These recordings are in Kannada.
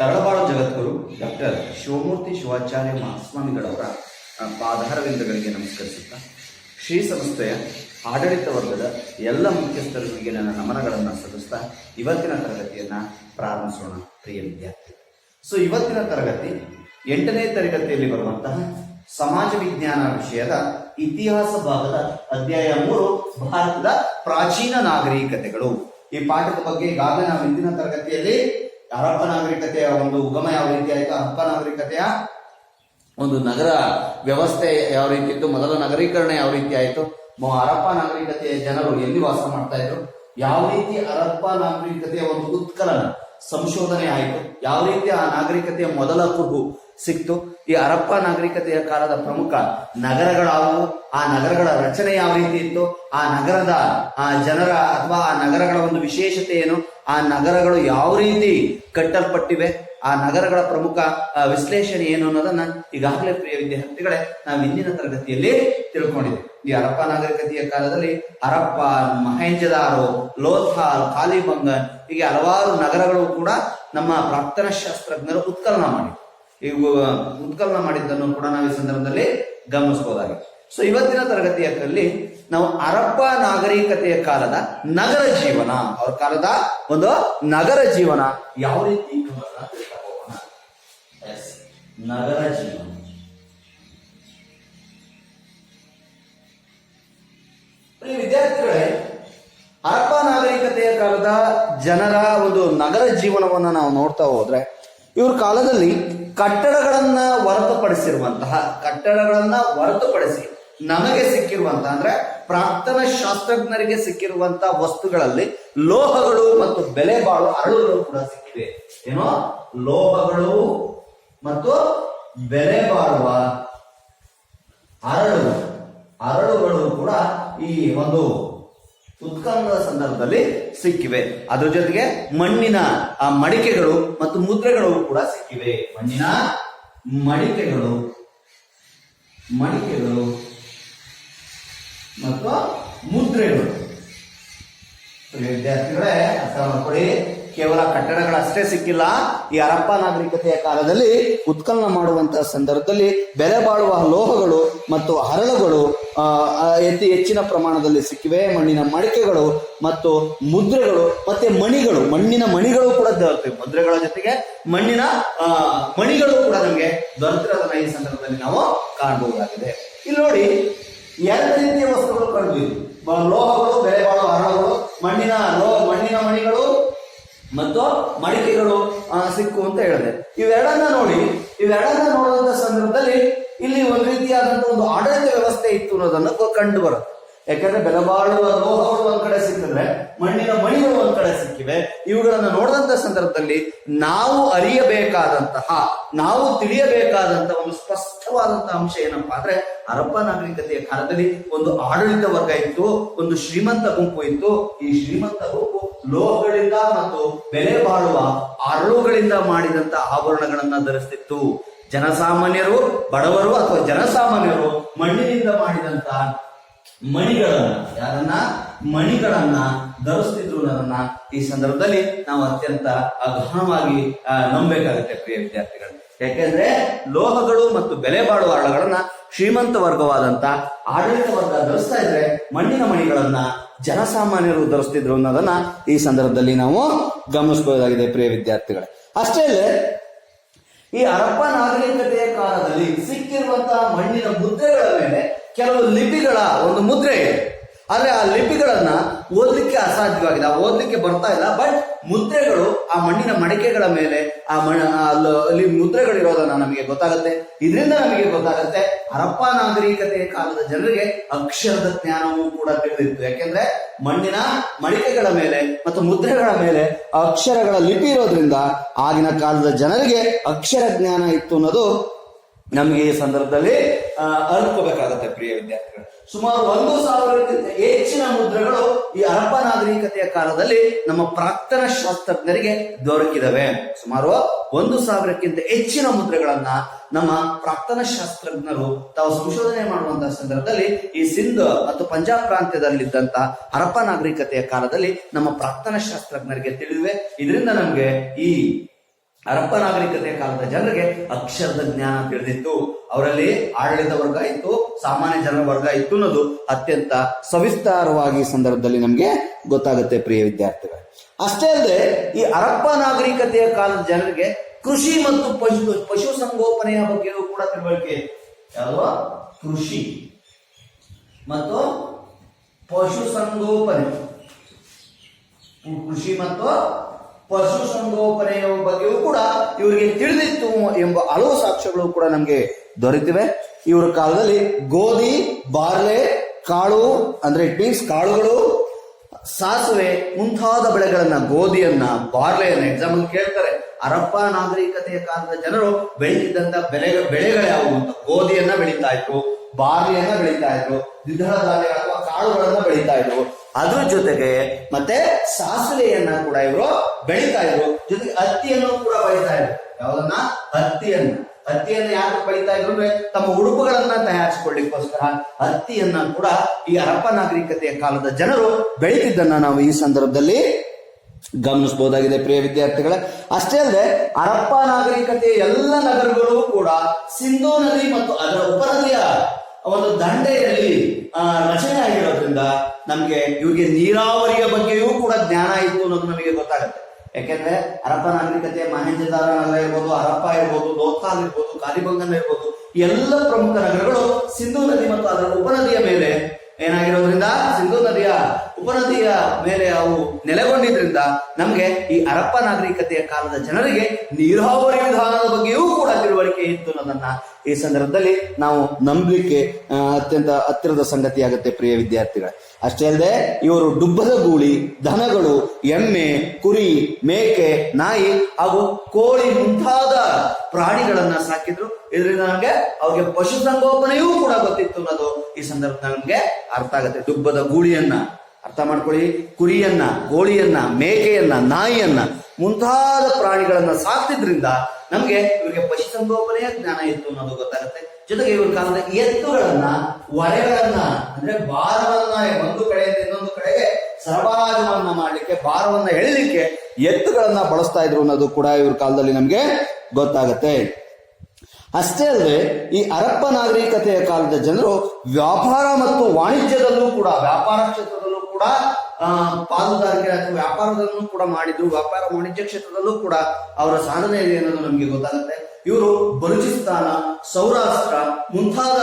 ತರಳಬಾಳು ಜಗದ್ಗುರು ಡಾಕ್ಟರ್ ಶಿವಮೂರ್ತಿ ಶಿವಾಚಾರ್ಯ ಮಹಾಸ್ವಾಮಿಗಳವರ ಪಾದಾರವಿಂದಗಳಿಗೆ ನಮಸ್ಕರಿಸುತ್ತಾ ಶ್ರೀ ಸಂಸ್ಥೆಯ ಆಡಳಿತ ವರ್ಗದ ಎಲ್ಲ ಮುಖ್ಯಸ್ಥರಿಗೆ ನನ್ನ ನಮನಗಳನ್ನು ಸಲ್ಲಿಸ್ತಾ ಇವತ್ತಿನ ತರಗತಿಯನ್ನು ಪ್ರಾರಂಭಿಸೋಣ ಪ್ರಿಯ ವಿದ್ಯಾರ್ಥಿ. ಇವತ್ತಿನ ತರಗತಿ 8ನೇ ತರಗತಿಯಲ್ಲಿ ಬರುವಂತಹ ಸಮಾಜ ವಿಜ್ಞಾನ ವಿಷಯದ ಇತಿಹಾಸ ಭಾಗದ ಅಧ್ಯಾಯ 3 ಭಾರತದ ಪ್ರಾಚೀನ ನಾಗರಿಕತೆಗಳು. ಈ ಪಾಠದ ಬಗ್ಗೆ ಈಗಾಗಲೇ ನಾವು ಹಿಂದಿನ ತರಗತಿಯಲ್ಲಿ ಹರಪ್ಪ ನಾಗರಿಕತೆಯ ಒಂದು ಉಗಮ ಯಾವ ರೀತಿ ಆಯಿತು, ಹರಪ್ಪ ನಾಗರಿಕತೆಯ ಒಂದು ನಗರ ವ್ಯವಸ್ಥೆ ಯಾವ ರೀತಿ ಇತ್ತು, ಮೊದಲ ನಗರೀಕರಣ ಯಾವ ರೀತಿ ಆಯಿತು, ಹರಪ್ಪ ನಾಗರಿಕತೆಯ ಜನರು ಎಲ್ಲಿ ವಾಸ ಮಾಡ್ತಾ ಇದ್ರು, ಯಾವ ರೀತಿ ಹರಪ್ಪ ನಾಗರಿಕತೆಯ ಒಂದು ಉತ್ಕಲನ ಸಂಶೋಧನೆ ಆಯಿತು, ಯಾವ ರೀತಿ ಆ ನಾಗರಿಕತೆಯ ಮೊದಲ ಕುರುಹು ಸಿಕ್ತು, ಈ ಹರಪ್ಪ ನಾಗರಿಕತೆಯ ಕಾಲದ ಪ್ರಮುಖ ನಗರಗಳಾವು, ಆ ನಗರಗಳ ರಚನೆ ಯಾವ ರೀತಿ ಇತ್ತು, ಆ ನಗರದ ಆ ಜನರ ಅಥವಾ ಆ ನಗರಗಳ ಒಂದು ವಿಶೇಷತೆ ಏನು, ಆ ನಗರಗಳು ಯಾವ ರೀತಿ ಕಟ್ಟಲ್ಪಟ್ಟಿವೆ, ಆ ನಗರಗಳ ಪ್ರಮುಖ ವಿಶ್ಲೇಷಣೆ ಏನು ಅನ್ನೋದನ್ನ ಈಗಾಗಲೇ ಪ್ರಿಯ ವಿದ್ಯಾರ್ಥಿಗಳೇ ನಾವು ಹಿಂದಿನ ತರಗತಿಯಲ್ಲಿ ತಿಳ್ಕೊಂಡಿದ್ದೇವೆ. ಈ ಹರಪ್ಪ ನಾಗರಿಕತೆಯ ಕಾಲದಲ್ಲಿ ಹರಪ್ಪ, ಮಹೇಂಜದಾರೋ, ಲೋಥಾಲ್, ಕಾಲಿಬಂಗನ್ ಹೀಗೆ ಹಲವಾರು ನಗರಗಳು ಕೂಡ ನಮ್ಮ ಪ್ರಾಕ್ತನ ಶಾಸ್ತ್ರಜ್ಞರು ಉತ್ಕಲನ ಮಾಡಿದ್ದನ್ನು ಕೂಡ ನಾವು ಈ ಸಂದರ್ಭದಲ್ಲಿ ಗಮನಿಸಬಹುದಾಗಿದೆ. ಇವತ್ತಿನ ತರಗತಿಯಲ್ಲಿ ನಾವು ಹರಪ್ಪ ನಾಗರಿಕತೆಯ ಕಾಲದ ನಗರ ಜೀವನ, ಅವ್ರ ಕಾಲದ ಒಂದು ನಗರ ಜೀವನ ಯಾವ ರೀತಿ ನಗರ ಜೀವನ. ವಿದ್ಯಾರ್ಥಿಗಳೇ, ಹರಪ್ಪ ನಾಗರಿಕತೆಯ ಕಾಲದ ಜನರ ಒಂದು ನಗರ ಜೀವನವನ್ನು ನಾವು ನೋಡ್ತಾ ಹೋದ್ರೆ ಇವ್ರ ಕಾಲದಲ್ಲಿ ಕಟ್ಟಡಗಳನ್ನ ಹೊರತುಪಡಿಸಿ ನಮಗೆ ಸಿಕ್ಕಿರುವಂತಹ ಅಂದ್ರೆ ಪ್ರಾಕ್ತನ ಶಾಸ್ತ್ರಜ್ಞರಿಗೆ ಸಿಕ್ಕಿರುವಂತಹ ವಸ್ತುಗಳಲ್ಲಿ ಲೋಹಗಳು ಮತ್ತು ಬೆಲೆ ಬಾಳುವ ಅರಳುಗಳು ಕೂಡ ಸಿಕ್ಕಿವೆ. ಏನೋ ಲೋಹಗಳು ಮತ್ತು ಬೆಲೆ ಬಾಳುವ ಅರಳುಗಳು ಕೂಡ ಈ ಒಂದು ಉತ್ಖನನದ ಸಂದರ್ಭದಲ್ಲಿ ಸಿಕ್ಕಿವೆ. ಅದ್ರ ಜೊತೆಗೆ ಮಣ್ಣಿನ ಮಡಿಕೆಗಳು ಮತ್ತು ಮುದ್ರೆಗಳು ಕೂಡ ಸಿಕ್ಕಿವೆ. ಮಣ್ಣಿನ ಮಡಿಕೆಗಳು ಮತ್ತು ಮುದ್ರೆಗಳು. ವಿದ್ಯಾರ್ಥಿಗಳೇ ಅರ್ಥ ಮಾಡ್ಕೊಳ್ಳಿ, ಕೇವಲ ಕಟ್ಟಡಗಳಷ್ಟೇ ಸಿಕ್ಕಿಲ್ಲ. ಈ ಹರಪ್ಪ ನಾಗರಿಕತೆಯ ಕಾಲದಲ್ಲಿ ಉತ್ಖನನ ಮಾಡುವಂತಹ ಸಂದರ್ಭದಲ್ಲಿ ಬೆಲೆ ಬಾಳುವ ಲೋಹಗಳು ಮತ್ತು ಹರಳುಗಳು ಹೆಚ್ಚಿನ ಪ್ರಮಾಣದಲ್ಲಿ ಸಿಕ್ಕಿವೆ. ಮಣ್ಣಿನ ಮಡಿಕೆಗಳು ಮತ್ತು ಮುದ್ರೆಗಳು ಮತ್ತೆ ಮಣ್ಣಿನ ಮಣಿಗಳು ಕೂಡ ದೊರೆತಿವೆ. ಮುದ್ರೆಗಳ ಜೊತೆಗೆ ಮಣ್ಣಿನ ಮಣಿಗಳು ಕೂಡ ನಮಗೆ ದೊರೆತಿರೋದನ್ನ ಈ ಸಂದರ್ಭದಲ್ಲಿ ನಾವು ಕಾಣಬಹುದಾಗಿದೆ. ಇಲ್ಲಿ ನೋಡಿ, 2 ರೀತಿಯ ವಸ್ತುಗಳು ಕಂಡು, ಲೋಹಗಳು, ಬೆಲೆ ಬಾಳುವ ಹರಳುಗಳು, ಮಣ್ಣಿನ ಮಣಿಗಳು ಮತ್ತು ಮಡಿಕೆಗಳು ಸಿಕ್ಕು ಅಂತ ಹೇಳಿದೆ. ಇವೆರಡನ್ನ ನೋಡುವಂತ ಸಂದರ್ಭದಲ್ಲಿ ಇಲ್ಲಿ ಒಂದು ರೀತಿಯಾದಂತಹ ಒಂದು ಆಡಳಿತ ವ್ಯವಸ್ಥೆ ಇತ್ತು ಅನ್ನೋದನ್ನು ಕಂಡು ಬರುತ್ತೆ. ಯಾಕಂದ್ರೆ ಬೆಲೆ ಬಾಳುವ ಲೋಹಗಳು ಒಂದ್ ಕಡೆ ಸಿಕ್ಕಿದ್ರೆ ಮಣ್ಣಿನ ಮಣಿಗಳು ಒಂದ್ ಕಡೆ ಸಿಕ್ಕಿವೆ. ಇವುಗಳನ್ನ ನೋಡಿದಂತ ಸಂದರ್ಭದಲ್ಲಿ ನಾವು ತಿಳಿಯಬೇಕಾದಂತಹ ಒಂದು ಸ್ಪಷ್ಟವಾದಂತಹ ಅಂಶ ಏನಪ್ಪಾ ಅಂದ್ರೆ, ಹರಪ್ಪ ನಾಗರಿಕತೆಯ ಕಾಲದಲ್ಲಿ ಒಂದು ಆಡಳಿತ ವರ್ಗ ಇತ್ತು, ಒಂದು ಶ್ರೀಮಂತ ಗುಂಪು ಇತ್ತು. ಈ ಶ್ರೀಮಂತ ಗುಂಪು ಲೋಹಗಳಿಂದ ಮತ್ತು ಬೆಲೆ ಬಾಳುವ ಅರಳುಗಳಿಂದ ಮಾಡಿದಂತ ಆಭರಣಗಳನ್ನ ಧರಿಸ್ತಿತ್ತು. ಜನಸಾಮಾನ್ಯರು, ಬಡವರು ಅಥವಾ ಜನಸಾಮಾನ್ಯರು ಮಣ್ಣಿನಿಂದ ಮಾಡಿದಂತ ಮಣಿಗಳನ್ನ ಧರಿಸ್ತಿದ್ರು ಅನ್ನೋದನ್ನ ಈ ಸಂದರ್ಭದಲ್ಲಿ ನಾವು ಅತ್ಯಂತ ಗಹನವಾಗಿ ನಂಬಬೇಕಾಗುತ್ತೆ ಪ್ರಿಯ ವಿದ್ಯಾರ್ಥಿಗಳು. ಯಾಕೆಂದ್ರೆ ಲೋಹಗಳು ಮತ್ತು ಬೆಲೆ ಬಾಳುವ ಹರಳುಗಳನ್ನ ಶ್ರೀಮಂತ ವರ್ಗವಾದಂತ ಆಡಳಿತ ವರ್ಗ ಧರಿಸ್ತಾ ಇದ್ರೆ, ಮಣ್ಣಿನ ಮಣಿಗಳನ್ನ ಜನಸಾಮಾನ್ಯರು ಧರಿಸ್ತಿದ್ರು ಅನ್ನೋದನ್ನ ಈ ಸಂದರ್ಭದಲ್ಲಿ ನಾವು ಗಮನಿಸಬಹುದಾಗಿದೆ ಪ್ರಿಯ ವಿದ್ಯಾರ್ಥಿಗಳೇ. ಅಷ್ಟೇ ಅಲ್ಲೇ ಈ ಹರಪ್ಪ ನಾಗರಿಕತೆಯ ಕಾಲದಲ್ಲಿ ಸಿಕ್ಕಿರುವಂತಹ ಮಣ್ಣಿನ ಮುದ್ರೆಗಳ ಮೇಲೆ ಕೆಲವು ಲಿಪಿಗಳ ಒಂದು ಮುದ್ರೆ ಇದೆ. ಆದ್ರೆ ಆ ಲಿಪಿಗಳನ್ನ ಓದ್ಲಿಕ್ಕೆ ಅಸಾಧ್ಯವಾಗಿದೆ, ಓದ್ಲಿಕ್ಕೆ ಬರ್ತಾ ಇಲ್ಲ. ಬಟ್ ಮುದ್ರೆಗಳು ಆ ಮಣ್ಣಿನ ಮಡಿಕೆಗಳ ಮೇಲೆ ಅಲ್ಲಿ ಮುದ್ರೆಗಳಿರೋದನ್ನ ನಮಗೆ ಗೊತ್ತಾಗುತ್ತೆ. ಇದರಿಂದ ನಮಗೆ ಗೊತ್ತಾಗುತ್ತೆ ಹರಪ್ಪ ನಾಗರಿಕತೆಯ ಕಾಲದ ಜನರಿಗೆ ಅಕ್ಷರದ ಜ್ಞಾನವೂ ಕೂಡ ತಿಳಿದಿತ್ತು. ಯಾಕೆಂದ್ರೆ ಮಣ್ಣಿನ ಮಡಿಕೆಗಳ ಮೇಲೆ ಮತ್ತು ಮುದ್ರೆಗಳ ಮೇಲೆ ಅಕ್ಷರಗಳ ಲಿಪಿ ಇರೋದ್ರಿಂದ ಆಗಿನ ಕಾಲದ ಜನರಿಗೆ ಅಕ್ಷರ ಜ್ಞಾನ ಇತ್ತು ಅನ್ನೋದು ನಮಗೆ ಈ ಸಂದರ್ಭದಲ್ಲಿ ಅರಿತುಕೋಬೇಕಾಗತ್ತೆ ಪ್ರಿಯ ವಿದ್ಯಾರ್ಥಿಗಳು. ಸುಮಾರು 1,000ಕ್ಕಿಂತ ಹೆಚ್ಚಿನ ಮುದ್ರೆಗಳು ಈ ಹರಪ್ಪ ನಾಗರಿಕತೆಯ ಕಾಲದಲ್ಲಿ ನಮ್ಮ ಪ್ರಾಕ್ತನ ಶಾಸ್ತ್ರಜ್ಞರಿಗೆ ದೊರಕಿದವೆ. ಸುಮಾರು 1,000ಕ್ಕಿಂತ ಹೆಚ್ಚಿನ ಮುದ್ರೆಗಳನ್ನ ನಮ್ಮ ಪ್ರಾಕ್ತನ ಶಾಸ್ತ್ರಜ್ಞರು ತಾವು ಸಂಶೋಧನೆ ಮಾಡುವಂತಹ ಸಂದರ್ಭದಲ್ಲಿ ಈ ಸಿಂಧ್ ಮತ್ತು ಪಂಜಾಬ್ ಪ್ರಾಂತ್ಯದಲ್ಲಿದ್ದಂತ ಹರಪ್ಪ ನಾಗರಿಕತೆಯ ಕಾಲದಲ್ಲಿ ನಮ್ಮ ಪ್ರಾಕ್ತನ ಶಾಸ್ತ್ರಜ್ಞರಿಗೆ ತಿಳಿದಿವೆ. ಇದರಿಂದ ನಮಗೆ ಈ ಹರಪ್ಪ ನಾಗರಿಕತೆಯ ಕಾಲದ ಜನರಿಗೆ ಅಕ್ಷರದ ಜ್ಞಾನ ತಿಳಿದಿತ್ತು. ಅವರಲ್ಲಿ ಆಡಳಿತ ವರ್ಗ ಇತ್ತು, ಸಾಮಾನ್ಯ ಜನರ ವರ್ಗ ಇತ್ತು ಅನ್ನೋದು ಅತ್ಯಂತ ಸವಿಸ್ತಾರವಾಗಿ ಈ ಸಂದರ್ಭದಲ್ಲಿ ನಮ್ಗೆ ಗೊತ್ತಾಗುತ್ತೆ ಪ್ರಿಯ ವಿದ್ಯಾರ್ಥಿಗಳು. ಅಷ್ಟೇ ಅಲ್ಲದೆ ಈ ಹರಪ್ಪ ನಾಗರಿಕತೆಯ ಕಾಲದ ಜನರಿಗೆ ಕೃಷಿ ಮತ್ತು ಪಶು ಸಂಗೋಪನೆಯ ಬಗ್ಗೆಯೂ ಕೂಡ ತಿಳುವಳಿಕೆ ಇದೆ. ಯಾವ ಕೃಷಿ ಮತ್ತು ಪಶು ಸಂಗೋಪನೆ, ಕೃಷಿ ಮತ್ತು ಪಶು ಸಂಗೋಪನೆಯ ಬಗ್ಗೆಯೂ ಕೂಡ ಇವರಿಗೆ ತಿಳಿದಿತ್ತು ಎಂಬ ಹಲವು ಸಾಕ್ಷ್ಯಗಳು ಕೂಡ ನಮ್ಗೆ ದೊರೆತಿವೆ. ಇವರ ಕಾಲದಲ್ಲಿ ಗೋಧಿ, ಬಾರ್ಲೆ, ಕಾಳು ಅಂದ್ರೆ ಇಟ್ ಕಾಳುಗಳು, ಸಾಸಿವೆ ಮುಂತಾದ ಬೆಳೆಗಳನ್ನ, ಗೋಧಿಯನ್ನ, ಬಾರ್ಲೆಯನ್ನ ಎಕ್ಸಾಂಪಲ್ ಕೇಳ್ತಾರೆ. ಹರಪ್ಪ ನಾಗರಿಕತೆಯ ಕಾಲದ ಜನರು ಬೆಳೀತಿದ್ದಂತ ಬೆಳೆಗಳ್ಯಾವು ಅಂತ ಗೋಧಿಯನ್ನ ಬೆಳೀತಾ ಇದ್ರು, ಬಾರ್ಲಿಯನ್ನ ಬೆಳೀತಾ ಇದ್ರು, ದ್ವಿದಳ ಧಾನ್ಯ ಅಥವಾ ಕಾಳುಗಳನ್ನ ಬೆಳೀತಾ ಇದ್ರು. ಅದ್ರ ಜೊತೆಗೆ ಮತ್ತೆ ಸಾಸಿವೆಯನ್ನ ಕೂಡ ಇವರು ಬೆಳೀತಾ ಇದ್ರು. ಜೊತೆಗೆ ಹತ್ತಿಯನ್ನು ಕೂಡ ಬೆಳೀತಾ ಇದ್ರು. ಯಾವ್ದನ್ನ? ಹತ್ತಿಯನ್ನ ಯಾರು ಬೆಳೀತಾ ಇದ್ರು ಅಂದ್ರೆ ತಮ್ಮ ಉಡುಪುಗಳನ್ನ ತಯಾರಿಸಿಕೊಳ್ಳಿಕ್ಕೋಸ್ಕರ ಹತ್ತಿಯನ್ನ ಕೂಡ ಈ ಹರಪ್ಪ ನಾಗರಿಕತೆಯ ಕಾಲದ ಜನರು ಬೆಳೀತಿದ್ದನ್ನ ನಾವು ಈ ಸಂದರ್ಭದಲ್ಲಿ ಗಮನಿಸಬಹುದಾಗಿದೆ ಪ್ರಿಯ ವಿದ್ಯಾರ್ಥಿಗಳೇ. ಅಷ್ಟೇ ಅಲ್ಲದೆ ಹರಪ್ಪ ನಾಗರಿಕತೆಯ ಎಲ್ಲ ನಗರಗಳು ಕೂಡ ಸಿಂಧೂ ನದಿ ಮತ್ತು ಅದರ ಉಪನದಿಯ ಒಂದು ದಂಡೆಯಲ್ಲಿ ರಚನೆ ಆಗಿರೋದ್ರಿಂದ ನಮ್ಗೆ ಇವ್ರಿಗೆ ನೀರಾವರಿಯ ಬಗ್ಗೆಯೂ ಕೂಡ ಜ್ಞಾನ ಇತ್ತು ಅನ್ನೋದು ನಮಗೆ ಗೊತ್ತಾಗುತ್ತೆ. ಯಾಕೆಂದ್ರೆ ಹರಪ್ಪ ನಾಗರಿಕತೆಯ ಮಹೇಂಜದಾರ ನಗರ ಇರ್ಬೋದು, ಹರಪ್ಪ ಇರ್ಬೋದು, ಲೋಥಾಲ್ ಇರ್ಬೋದು, ಕಾಲಿಬಂಗನ್ ಇರ್ಬೋದು, ಎಲ್ಲ ಪ್ರಮುಖ ನಗರಗಳು ಸಿಂಧೂ ನದಿ ಮತ್ತು ಅದರ ಉಪನದಿಯ ಮೇಲೆ ಏನಾಗಿರೋದ್ರಿಂದ, ಸಿಂಧೂ ನದಿಯ ಉಪನದಿಯ ಮೇಲೆ ಅವು ನೆಲೆಗೊಂಡಿದ್ರಿಂದ ನಮ್ಗೆ ಈ ಹರಪ್ಪ ನಾಗರಿಕತೆಯ ಕಾಲದ ಜನರಿಗೆ ನೀರಾವರಿ ವಿಧಾನದ ಬಗ್ಗೆಯೂ ಕೂಡ ತಿಳುವಳಿಕೆ ಇತ್ತು ಅನ್ನೋದನ್ನ ಈ ಸಂದರ್ಭದಲ್ಲಿ ನಾವು ನಂಬಲಿಕ್ಕೆ ಅತ್ಯಂತ ಹತ್ತಿರದ ಸಂಗತಿಯಾಗುತ್ತೆ ಪ್ರಿಯ ವಿದ್ಯಾರ್ಥಿಗಳೇ. ಅಷ್ಟೇ ಅಲ್ಲದೆ ಇವರು ಡುಬ್ಬದ ಗೂಳಿ, ದನಗಳು, ಎಮ್ಮೆ, ಕುರಿ, ಮೇಕೆ, ನಾಯಿ ಹಾಗೂ ಕೋಳಿ ಮುಂತಾದ ಪ್ರಾಣಿಗಳನ್ನ ಸಾಕಿದ್ರು. ಇದರಿಂದ ನಮ್ಗೆ ಅವ್ರಿಗೆ ಪಶು ಸಂಗೋಪನೆಯೂ ಕೂಡ ಗೊತ್ತಿತ್ತು ಅನ್ನೋದು ಈ ಸಂದರ್ಭದಲ್ಲಿ ನಮ್ಗೆ ಅರ್ಥ ಆಗುತ್ತೆ. ಡುಬ್ಬದ ಗೂಳಿಯನ್ನ ಅರ್ಥ ಮಾಡ್ಕೊಳ್ಳಿ, ಕುರಿಯನ್ನ, ಕೋಳಿಯನ್ನ, ಮೇಕೆಯನ್ನ, ನಾಯಿಯನ್ನ ಮುಂತಾದ ಪ್ರಾಣಿಗಳನ್ನ ಸಾಕ್ತಿದ್ರಿಂದ ನಮ್ಗೆ ಇವ್ರಿಗೆ ಪಶು ಸಂಗೋಪನೆಯ ಜ್ಞಾನ ಇತ್ತು ಅನ್ನೋದು ಗೊತ್ತಾಗುತ್ತೆ. ಜೊತೆಗೆ ಇವ್ರ ಕಾಲದ ಎತ್ತುಗಳನ್ನ, ಹೊರೆಗಳನ್ನ ಅಂದ್ರೆ ಭಾರವನ್ನ ಒಂದು ಕಡೆಯಿಂದ ಇನ್ನೊಂದು ಕಡೆಗೆ ಸರಬರಾಜುವನ್ನ ಮಾಡ್ಲಿಕ್ಕೆ, ಭಾರವನ್ನ ಎಳಲಿಕ್ಕೆ ಎತ್ತುಗಳನ್ನ ಬಳಸ್ತಾ ಇದ್ರು ಅನ್ನೋದು ಕೂಡ ಇವ್ರ ಕಾಲದಲ್ಲಿ ನಮ್ಗೆ ಗೊತ್ತಾಗತ್ತೆ. ಅಷ್ಟೇ ಅಲ್ಲದೆ ಈ ಹರಪ್ಪ ನಾಗರಿಕತೆಯ ಕಾಲದ ಜನರು ವ್ಯಾಪಾರ ಮತ್ತು ವಾಣಿಜ್ಯದಲ್ಲೂ ಕೂಡ, ವ್ಯಾಪಾರ ಕ್ಷೇತ್ರದಲ್ಲೂ ಕೂಡ ಪಾಲುದಾರಿಕೆ ಅಥವಾ ವ್ಯಾಪಾರದಲ್ಲೂ ಕೂಡ ಮಾಡಿದ್ರು. ವ್ಯಾಪಾರ ವಾಣಿಜ್ಯ ಕ್ಷೇತ್ರದಲ್ಲೂ ಕೂಡ ಅವರ ಸಾಧನೆ ಇದೆ ಅನ್ನೋದು ನಮ್ಗೆ ಗೊತ್ತಾಗುತ್ತೆ. ಇವರು ಬಲೂಚಿಸ್ತಾನ, ಸೌರಾಷ್ಟ್ರ ಮುಂತಾದ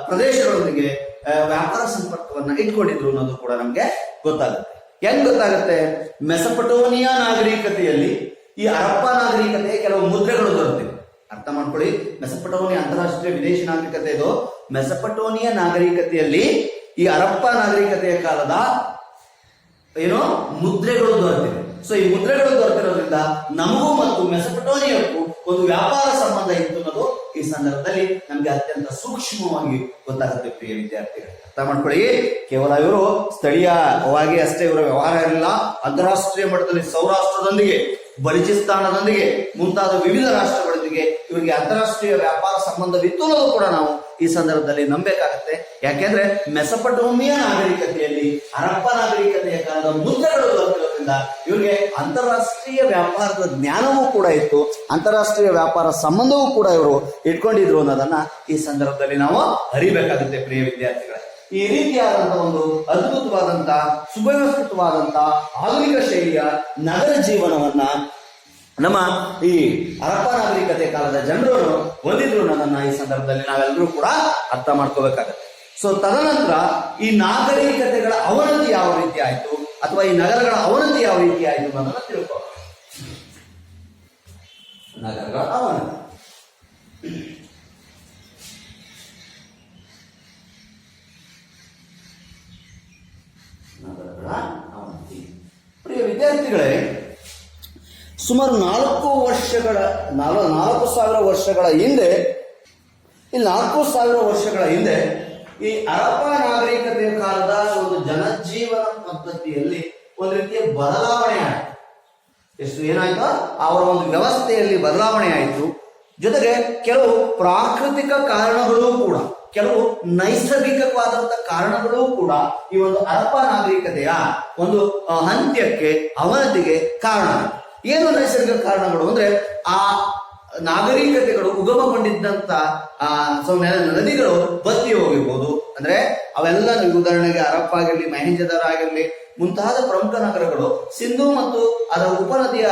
ಪ್ರದೇಶಗಳೊಂದಿಗೆ ವ್ಯಾಪಾರ ಸಂಪರ್ಕವನ್ನ ಇಟ್ಕೊಂಡಿದ್ರು ಅನ್ನೋದು ಕೂಡ ನಮ್ಗೆ ಗೊತ್ತಾಗುತ್ತೆ. ಹೆಂಗ್ ಗೊತ್ತಾಗುತ್ತೆ? ಮೆಸಪಟೋನಿಯಾ ನಾಗರಿಕತೆಯಲ್ಲಿ ಈ ಹರಪ್ಪ ನಾಗರಿಕತೆಯ ಕೆಲವು ಮುದ್ರೆಗಳು ದೊರೆತಿವೆ. ಅರ್ಥ ಮಾಡ್ಕೊಳ್ಳಿ, ಮೆಸಪಟೋನಿಯಾ ಅಂತಾರಾಷ್ಟ್ರೀಯ ವಿದೇಶಿ ನಾಗರಿಕತೆ ಇದು. ಮೆಸಪಟೋನಿಯಾ ನಾಗರಿಕತೆಯಲ್ಲಿ ಈ ಹರಪ್ಪ ನಾಗರಿಕತೆಯ ಕಾಲದ ಮುದ್ರೆಗಳು ದೊರೆತಿವೆ. ಸೊ ಈ ಮುದ್ರೆಗಳು ದೊರೆತಿರೋದ್ರಿಂದ ನಮಗೂ ಮತ್ತು ಮೆಸಪಟೋನಿಯಕ್ಕೂ ಒಂದು ವ್ಯಾಪಾರ ಸಂಬಂಧ ಇತ್ತು ಅನ್ನೋದು ಈ ಸಂದರ್ಭದಲ್ಲಿ ನಮ್ಗೆ ಅತ್ಯಂತ ಸೂಕ್ಷ್ಮವಾಗಿ ಗೊತ್ತಾಗುತ್ತೆ ಪ್ರಿಯ ವಿದ್ಯಾರ್ಥಿಗಳು. ಅರ್ಥ ಮಾಡ್ಕೊಳ್ಳಿ, ಕೇವಲ ಇವರು ಸ್ಥಳೀಯವಾಗಿ ಅಷ್ಟೇ ಇವರ ವ್ಯವಹಾರ ಇರಲಿಲ್ಲ. ಅಂತಾರಾಷ್ಟ್ರೀಯ ಮಟ್ಟದಲ್ಲಿ ಸೌರಾಷ್ಟ್ರದೊಂದಿಗೆ, ಬಲೂಚಿಸ್ತಾನದೊಂದಿಗೆ ಮುಂತಾದ ವಿವಿಧ ರಾಷ್ಟ್ರಗಳೊಂದಿಗೆ ಇವರಿಗೆ ಅಂತಾರಾಷ್ಟ್ರೀಯ ವ್ಯಾಪಾರ ಸಂಬಂಧವಿತ್ತು ಅನ್ನೋದು ಕೂಡ ನಾವು ಈ ಸಂದರ್ಭದಲ್ಲಿ ನಂಬೇಕಾಗುತ್ತೆ. ಯಾಕೆಂದ್ರೆ ಮೆಸಪಟೋಮಿಯಾ ನಾಗರಿಕತೆಯಲ್ಲಿ ಹರಪ್ಪ ನಾಗರಿಕತೆಯ ಕಾಲದ ಮುದ್ರೆಗಳು ದೊರೆತಿರೋದ್ರಿಂದ ಇವರಿಗೆ ಅಂತಾರಾಷ್ಟ್ರೀಯ ವ್ಯಾಪಾರದ ಜ್ಞಾನವೂ ಕೂಡ ಇತ್ತು, ಅಂತಾರಾಷ್ಟ್ರೀಯ ವ್ಯಾಪಾರ ಸಂಬಂಧವೂ ಕೂಡ ಇವರು ಇಟ್ಕೊಂಡಿದ್ರು ಅನ್ನೋದನ್ನ ಈ ಸಂದರ್ಭದಲ್ಲಿ ನಾವು ಅರಿಬೇಕಾಗುತ್ತೆ ಪ್ರಿಯ ವಿದ್ಯಾರ್ಥಿಗಳೇ. ಈ ರೀತಿಯಾದಂತಹ ಒಂದು ಅದ್ಭುತವಾದಂತಹ, ಸುವ್ಯವಸ್ಥಿತವಾದಂತಹ, ಆಧುನಿಕ ಶೈಲಿಯ ನಗರ ಜೀವನವನ್ನ ನಮ್ಮ ಈ ಹರಪ್ಪ ನಾಗರಿಕತೆ ಕಾಲದ ಜನರು ಹೊಂದಿದ್ರು ಅನ್ನೋದನ್ನ ಈ ಸಂದರ್ಭದಲ್ಲಿ ನಾವೆಲ್ಲರೂ ಕೂಡ ಅರ್ಥ ಮಾಡ್ಕೋಬೇಕಾಗತ್ತೆ. ಸೊ ತದನಂತರ ಈ ನಾಗರಿಕತೆಗಳ ಅವನತಿ ಯಾವ ರೀತಿ ಆಯ್ತು ಅಥವಾ ಈ ನಗರಗಳ ಅವನತಿ ಯಾವ ರೀತಿ ಆಯ್ತು ಅನ್ನೋದನ್ನ ತಿಳ್ಕೊಳ್ಳೋಣ. ನಗರಗಳ ಅವನತಿ. ನಗರಗಳ ಅವನತಿ. ಪ್ರಿಯ ವಿದ್ಯಾರ್ಥಿಗಳೇ, ಸುಮಾರು 4,000 ವರ್ಷಗಳ ಹಿಂದೆ, ಈ 4,000 ವರ್ಷಗಳ ಹಿಂದೆ ಈ ಹರಪ್ಪ ನಾಗರಿಕತೆಯ ಕಾಲದ ಒಂದು ಜನಜೀವನ ಪದ್ಧತಿಯಲ್ಲಿ ಒಂದು ರೀತಿಯ ಬದಲಾವಣೆ ಆಯಿತು. ಏನಾಯ್ತು? ಅವರ ಒಂದು ವ್ಯವಸ್ಥೆಯಲ್ಲಿ ಬದಲಾವಣೆ ಆಯಿತು. ಜೊತೆಗೆ ಕೆಲವು ಪ್ರಾಕೃತಿಕ ಕಾರಣಗಳು ಕೂಡ, ಕೆಲವು ನೈಸರ್ಗಿಕವಾದಂತಹ ಕಾರಣಗಳು ಕೂಡ ಈ ಒಂದು ಹರಪ್ಪ ನಾಗರಿಕತೆಯ ಒಂದು ಅಂತ್ಯಕ್ಕೆ, ಅವನತಿಗೆ ಕಾರಣ. ಏನು ನೈಸರ್ಗಿಕ ಕಾರಣಗಳು ಅಂದ್ರೆ ಆ ನಾಗರಿಕತೆಗಳು ಉಗಮಗೊಂಡಿದ್ದಂತ ನದಿಗಳು ಬತ್ತಿ ಹೋಗಿರ್ಬೋದು. ಅಂದ್ರೆ ಅವೆಲ್ಲ ಉದಾಹರಣೆಗೆ ಹರಪ್ಪ ಆಗಿರ್ಲಿ, ಮೊಹೆಂಜೊದಾರೋ ಆಗಿರ್ಲಿ, ಮುಂತಾದ ಪ್ರಮುಖ ನಗರಗಳು ಸಿಂಧೂ ಮತ್ತು ಅದರ ಉಪನದಿಯ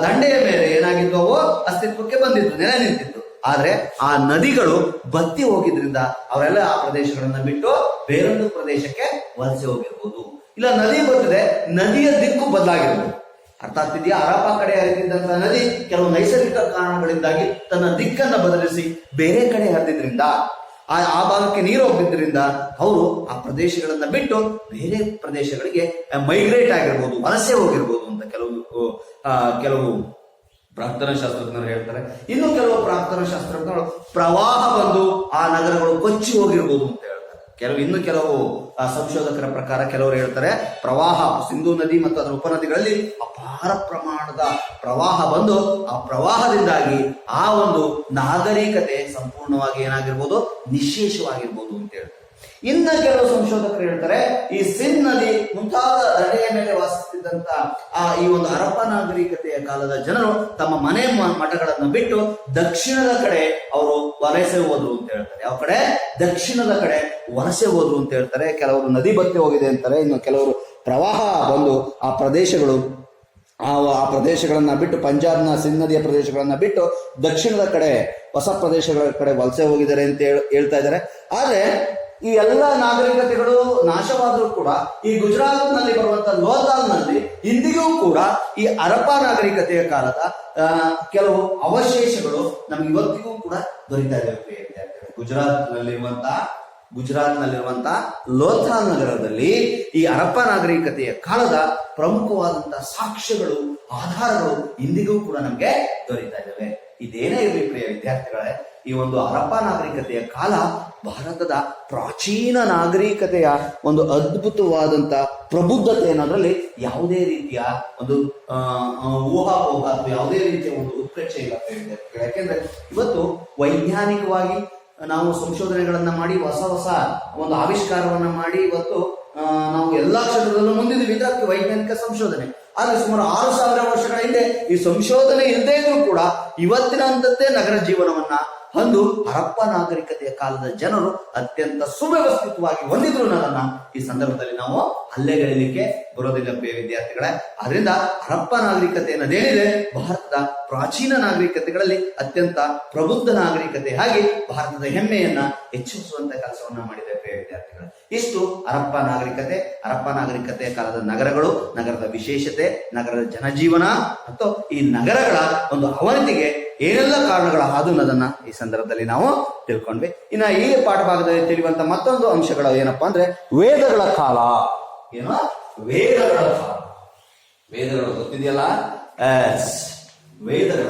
ದಂಡೆಯ ಮೇಲೆ ಏನಾಗಿದ್ದು ಅವು ಅಸ್ತಿತ್ವಕ್ಕೆ ಬಂದಿತ್ತು, ನೆಲೆ ನಿಂತಿತ್ತು. ಆದ್ರೆ ಆ ನದಿಗಳು ಬತ್ತಿ ಹೋಗಿದ್ರಿಂದ ಅವರೆಲ್ಲ ಆ ಪ್ರದೇಶಗಳನ್ನ ಬಿಟ್ಟು ಬೇರೊಂದು ಪ್ರದೇಶಕ್ಕೆ ವಲಸೆ ಹೋಗಿರ್ಬೋದು. ಇಲ್ಲ ನದಿ ಬರ್ತದೆ, ನದಿಯ ದಿಕ್ಕು ಬದಲಾಗಿರ್ಬೋದು. ಅರ್ಥ ಆಗ್ತಿದೆಯಾ? ಹರಪ್ಪ ಕಡೆ ಹರಿತಿದ್ದಂತಹ ನದಿ ಕೆಲವು ನೈಸರ್ಗಿಕ ಕಾರಣಗಳಿಂದಾಗಿ ತನ್ನ ದಿಕ್ಕನ್ನ ಬದಲಿಸಿ ಬೇರೆ ಕಡೆ ಹರಿದ್ರಿಂದ, ಆ ಭಾಗಕ್ಕೆ ನೀರು ಹೋಗಿದ್ರಿಂದ ಅವರು ಆ ಪ್ರದೇಶಗಳನ್ನ ಬಿಟ್ಟು ಬೇರೆ ಪ್ರದೇಶಗಳಿಗೆ ಮೈಗ್ರೇಟ್ ಆಗಿರ್ಬೋದು, ವಲಸೆ ಹೋಗಿರ್ಬೋದು ಅಂತ ಕೆಲವು ಪ್ರಾಕ್ತನ ಶಾಸ್ತ್ರಜ್ಞರು ಹೇಳ್ತಾರೆ. ಇನ್ನು ಕೆಲವು ಪ್ರಾಕ್ತನ ಶಾಸ್ತ್ರಜ್ಞರು ಪ್ರವಾಹ ಬಂದು ಆ ನಗರಗಳು ಕೊಚ್ಚಿ ಹೋಗಿರ್ಬೋದು ಅಂತ ಹೇಳ್ತಾರೆ. ಕೆಲವು ಸಂಶೋಧಕರ ಪ್ರಕಾರ ಕೆಲವರು ಹೇಳ್ತಾರೆ ಪ್ರವಾಹ, ಸಿಂಧೂ ನದಿ ಮತ್ತು ಅದರ ಉಪನದಿಗಳಲ್ಲಿ ಅಪಾರ ಪ್ರಮಾಣದ ಪ್ರವಾಹ ಬಂದು ಆ ಪ್ರವಾಹದಿಂದಾಗಿ ಆ ಒಂದು ನಾಗರಿಕತೆ ಸಂಪೂರ್ಣವಾಗಿ ಏನಾಗಿರ್ಬೋದು, ನಿಶೇಷವಾಗಿರ್ಬೋದು ಅಂತ ಹೇಳ್ತಾರೆ. ಇನ್ನ ಕೆಲವು ಸಂಶೋಧಕರು ಹೇಳ್ತಾರೆ ಈ ಸಿಂಧ್ ನದಿ ಮುಂತಾದ ದಂಡೆಯ ಮೇಲೆ ವಾಸಿಸುತ್ತಿದ್ದಂತ ಈ ಒಂದು ಹರಪ್ಪ ನಾಗರಿಕತೆಯ ಕಾಲದ ಜನರು ತಮ್ಮ ಮನೆ ಮಠಗಳನ್ನ ಬಿಟ್ಟು ದಕ್ಷಿಣದ ಕಡೆ ಅವರು ವಲಸೆ ಹೋದ್ರು ಅಂತ ಹೇಳ್ತಾರೆ. ಯಾವ ಕಡೆ? ದಕ್ಷಿಣದ ಕಡೆ ವಲಸೆ ಹೋದ್ರು ಅಂತ ಹೇಳ್ತಾರೆ. ಕೆಲವರು ನದಿ ಬತ್ತಿ ಹೋಗಿದೆ ಅಂತಾರೆ, ಇನ್ನು ಕೆಲವರು ಪ್ರವಾಹ ಬಂದು ಆ ಪ್ರದೇಶಗಳನ್ನ ಬಿಟ್ಟು, ಪಂಜಾಬ್ನ ಸಿಂಧ್ ನದಿಯ ಪ್ರದೇಶಗಳನ್ನ ಬಿಟ್ಟು ದಕ್ಷಿಣದ ಕಡೆ ಹೊಸ ಪ್ರದೇಶಗಳ ಕಡೆ ವಲಸೆ ಹೋಗಿದ್ದಾರೆ ಅಂತ ಹೇಳ್ತಾ ಇದ್ದಾರೆ. ಆದ್ರೆ ಈ ಎಲ್ಲ ನಾಗರಿಕತೆಗಳು ನಾಶವಾದರೂ ಕೂಡ ಈ ಗುಜರಾತ್ ನಲ್ಲಿ ಬರುವಂತ ಲೋಥಾಲ್ ನಲ್ಲಿ ಇಂದಿಗೂ ಕೂಡ ಈ ಹರಪ್ಪ ನಾಗರಿಕತೆಯ ಕಾಲದ ಕೆಲವು ಅವಶೇಷಗಳು ನಮ್ಗೆ ಇವತ್ತಿಗೂ ಕೂಡ ದೊರೀತಾ ಇದ್ದಾವೆ. ಗುಜರಾತ್ ನಲ್ಲಿರುವಂತ ಲೋಥಾಲ್ ನಗರದಲ್ಲಿ ಈ ಹರಪ್ಪ ನಾಗರಿಕತೆಯ ಕಾಲದ ಪ್ರಮುಖವಾದಂತಹ ಸಾಕ್ಷ್ಯಗಳು, ಆಧಾರಗಳು ಇಂದಿಗೂ ಕೂಡ ನಮ್ಗೆ ದೊರೀತಾ ಇದ್ದಾವೆ. ಇದೇನೇ ಇರಲಿ ಪ್ರಿಯ ವಿದ್ಯಾರ್ಥಿಗಳೇ, ಈ ಒಂದು ಹರಪ್ಪ ನಾಗರಿಕತೆಯ ಕಾಲ ಭಾರತದ ಪ್ರಾಚೀನ ನಾಗರಿಕತೆಯ ಒಂದು ಅದ್ಭುತವಾದಂತ ಪ್ರಬುದ್ಧತೆ ಅನ್ನೋದ್ರಲ್ಲಿ ಯಾವುದೇ ರೀತಿಯ ಒಂದು ಊಹಾಪೋಹ ಅಥವಾ ಯಾವುದೇ ರೀತಿಯ ಒಂದು ಉತ್ಪ್ರೇಕ್ಷೆ ಇಲ್ಲ. ಯಾಕೆಂದ್ರೆ ಇವತ್ತು ವೈಜ್ಞಾನಿಕವಾಗಿ ನಾವು ಸಂಶೋಧನೆಗಳನ್ನ ಮಾಡಿ ಹೊಸ ಒಂದು ಆವಿಷ್ಕಾರವನ್ನ ಮಾಡಿ ಇವತ್ತು ನಾವು ಎಲ್ಲಾ ಕ್ಷೇತ್ರದಲ್ಲೂ ಮುಂದಿದ್ದೀವಿ. ಇದಕ್ಕೆ ವೈಜ್ಞಾನಿಕ ಸಂಶೋಧನೆ. ಆದ್ರೆ ಸುಮಾರು 6,000 ವರ್ಷಗಳ ಹಿಂದೆ ಈ ಸಂಶೋಧನೆ ಇಲ್ಲದೇ ಇದ್ರೂ ಕೂಡ ಇವತ್ತಿನ ಹಂತದ್ದೇ ನಗರ ಜೀವನವನ್ನ ಅಂದು ಹರಪ್ಪ ನಾಗರಿಕತೆಯ ಕಾಲದ ಜನರು ಅತ್ಯಂತ ಸುವ್ಯವಸ್ಥಿತವಾಗಿ ಹೊಂದಿದ್ರು ಅನ್ನೋದನ್ನ ಈ ಸಂದರ್ಭದಲ್ಲಿ ನಾವು ಹಲ್ಲೆಗಳಿಲಿಕ್ಕೆ ಬರೋದಿಲ್ಲ ಪ್ರಿಯ ವಿದ್ಯಾರ್ಥಿಗಳೇ. ಆದ್ರಿಂದ ಹರಪ್ಪ ನಾಗರಿಕತೆ ಅನ್ನೋದೇನಿದೆ ಭಾರತದ ಪ್ರಾಚೀನ ನಾಗರಿಕತೆಗಳಲ್ಲಿ ಅತ್ಯಂತ ಪ್ರಬುದ್ಧ ನಾಗರಿಕತೆ, ಹಾಗೆ ಭಾರತದ ಹೆಮ್ಮೆಯನ್ನ ಹೆಚ್ಚಿಸುವಂತ ಕೆಲಸವನ್ನ ಮಾಡಿದೆ ಪ್ರಿಯ ವಿದ್ಯಾರ್ಥಿಗಳು. ಇಷ್ಟು ಹರಪ್ಪ ನಾಗರಿಕತೆಯ ಕಾಲದ ನಗರಗಳು, ನಗರದ ವಿಶೇಷತೆ, ನಗರದ ಜನಜೀವನ ಮತ್ತು ಈ ನಗರಗಳ ಒಂದು ಅವನತಿಗೆ ಏನೆಲ್ಲ ಕಾರಣಗಳ ಹಾದು ಅನ್ನೋದನ್ನ ಈ ಸಂದರ್ಭದಲ್ಲಿ ನಾವು ತಿಳ್ಕೊಂಡ್ವಿ. ಇನ್ನ ಈ ಪಾಠ ಭಾಗದಲ್ಲಿ ತಿಳಿಯುವಂತ ಮತ್ತೊಂದು ಅಂಶಗಳು ಏನಪ್ಪಾ ಅಂದ್ರೆ ವೇದಗಳ ಕಾಲ. ಏನೋ ವೇದಗಳ ಕಾಲ, ವೇದಗಳು ಗೊತ್ತಿದೆಯಲ್ಲ, ವೇದಗಳ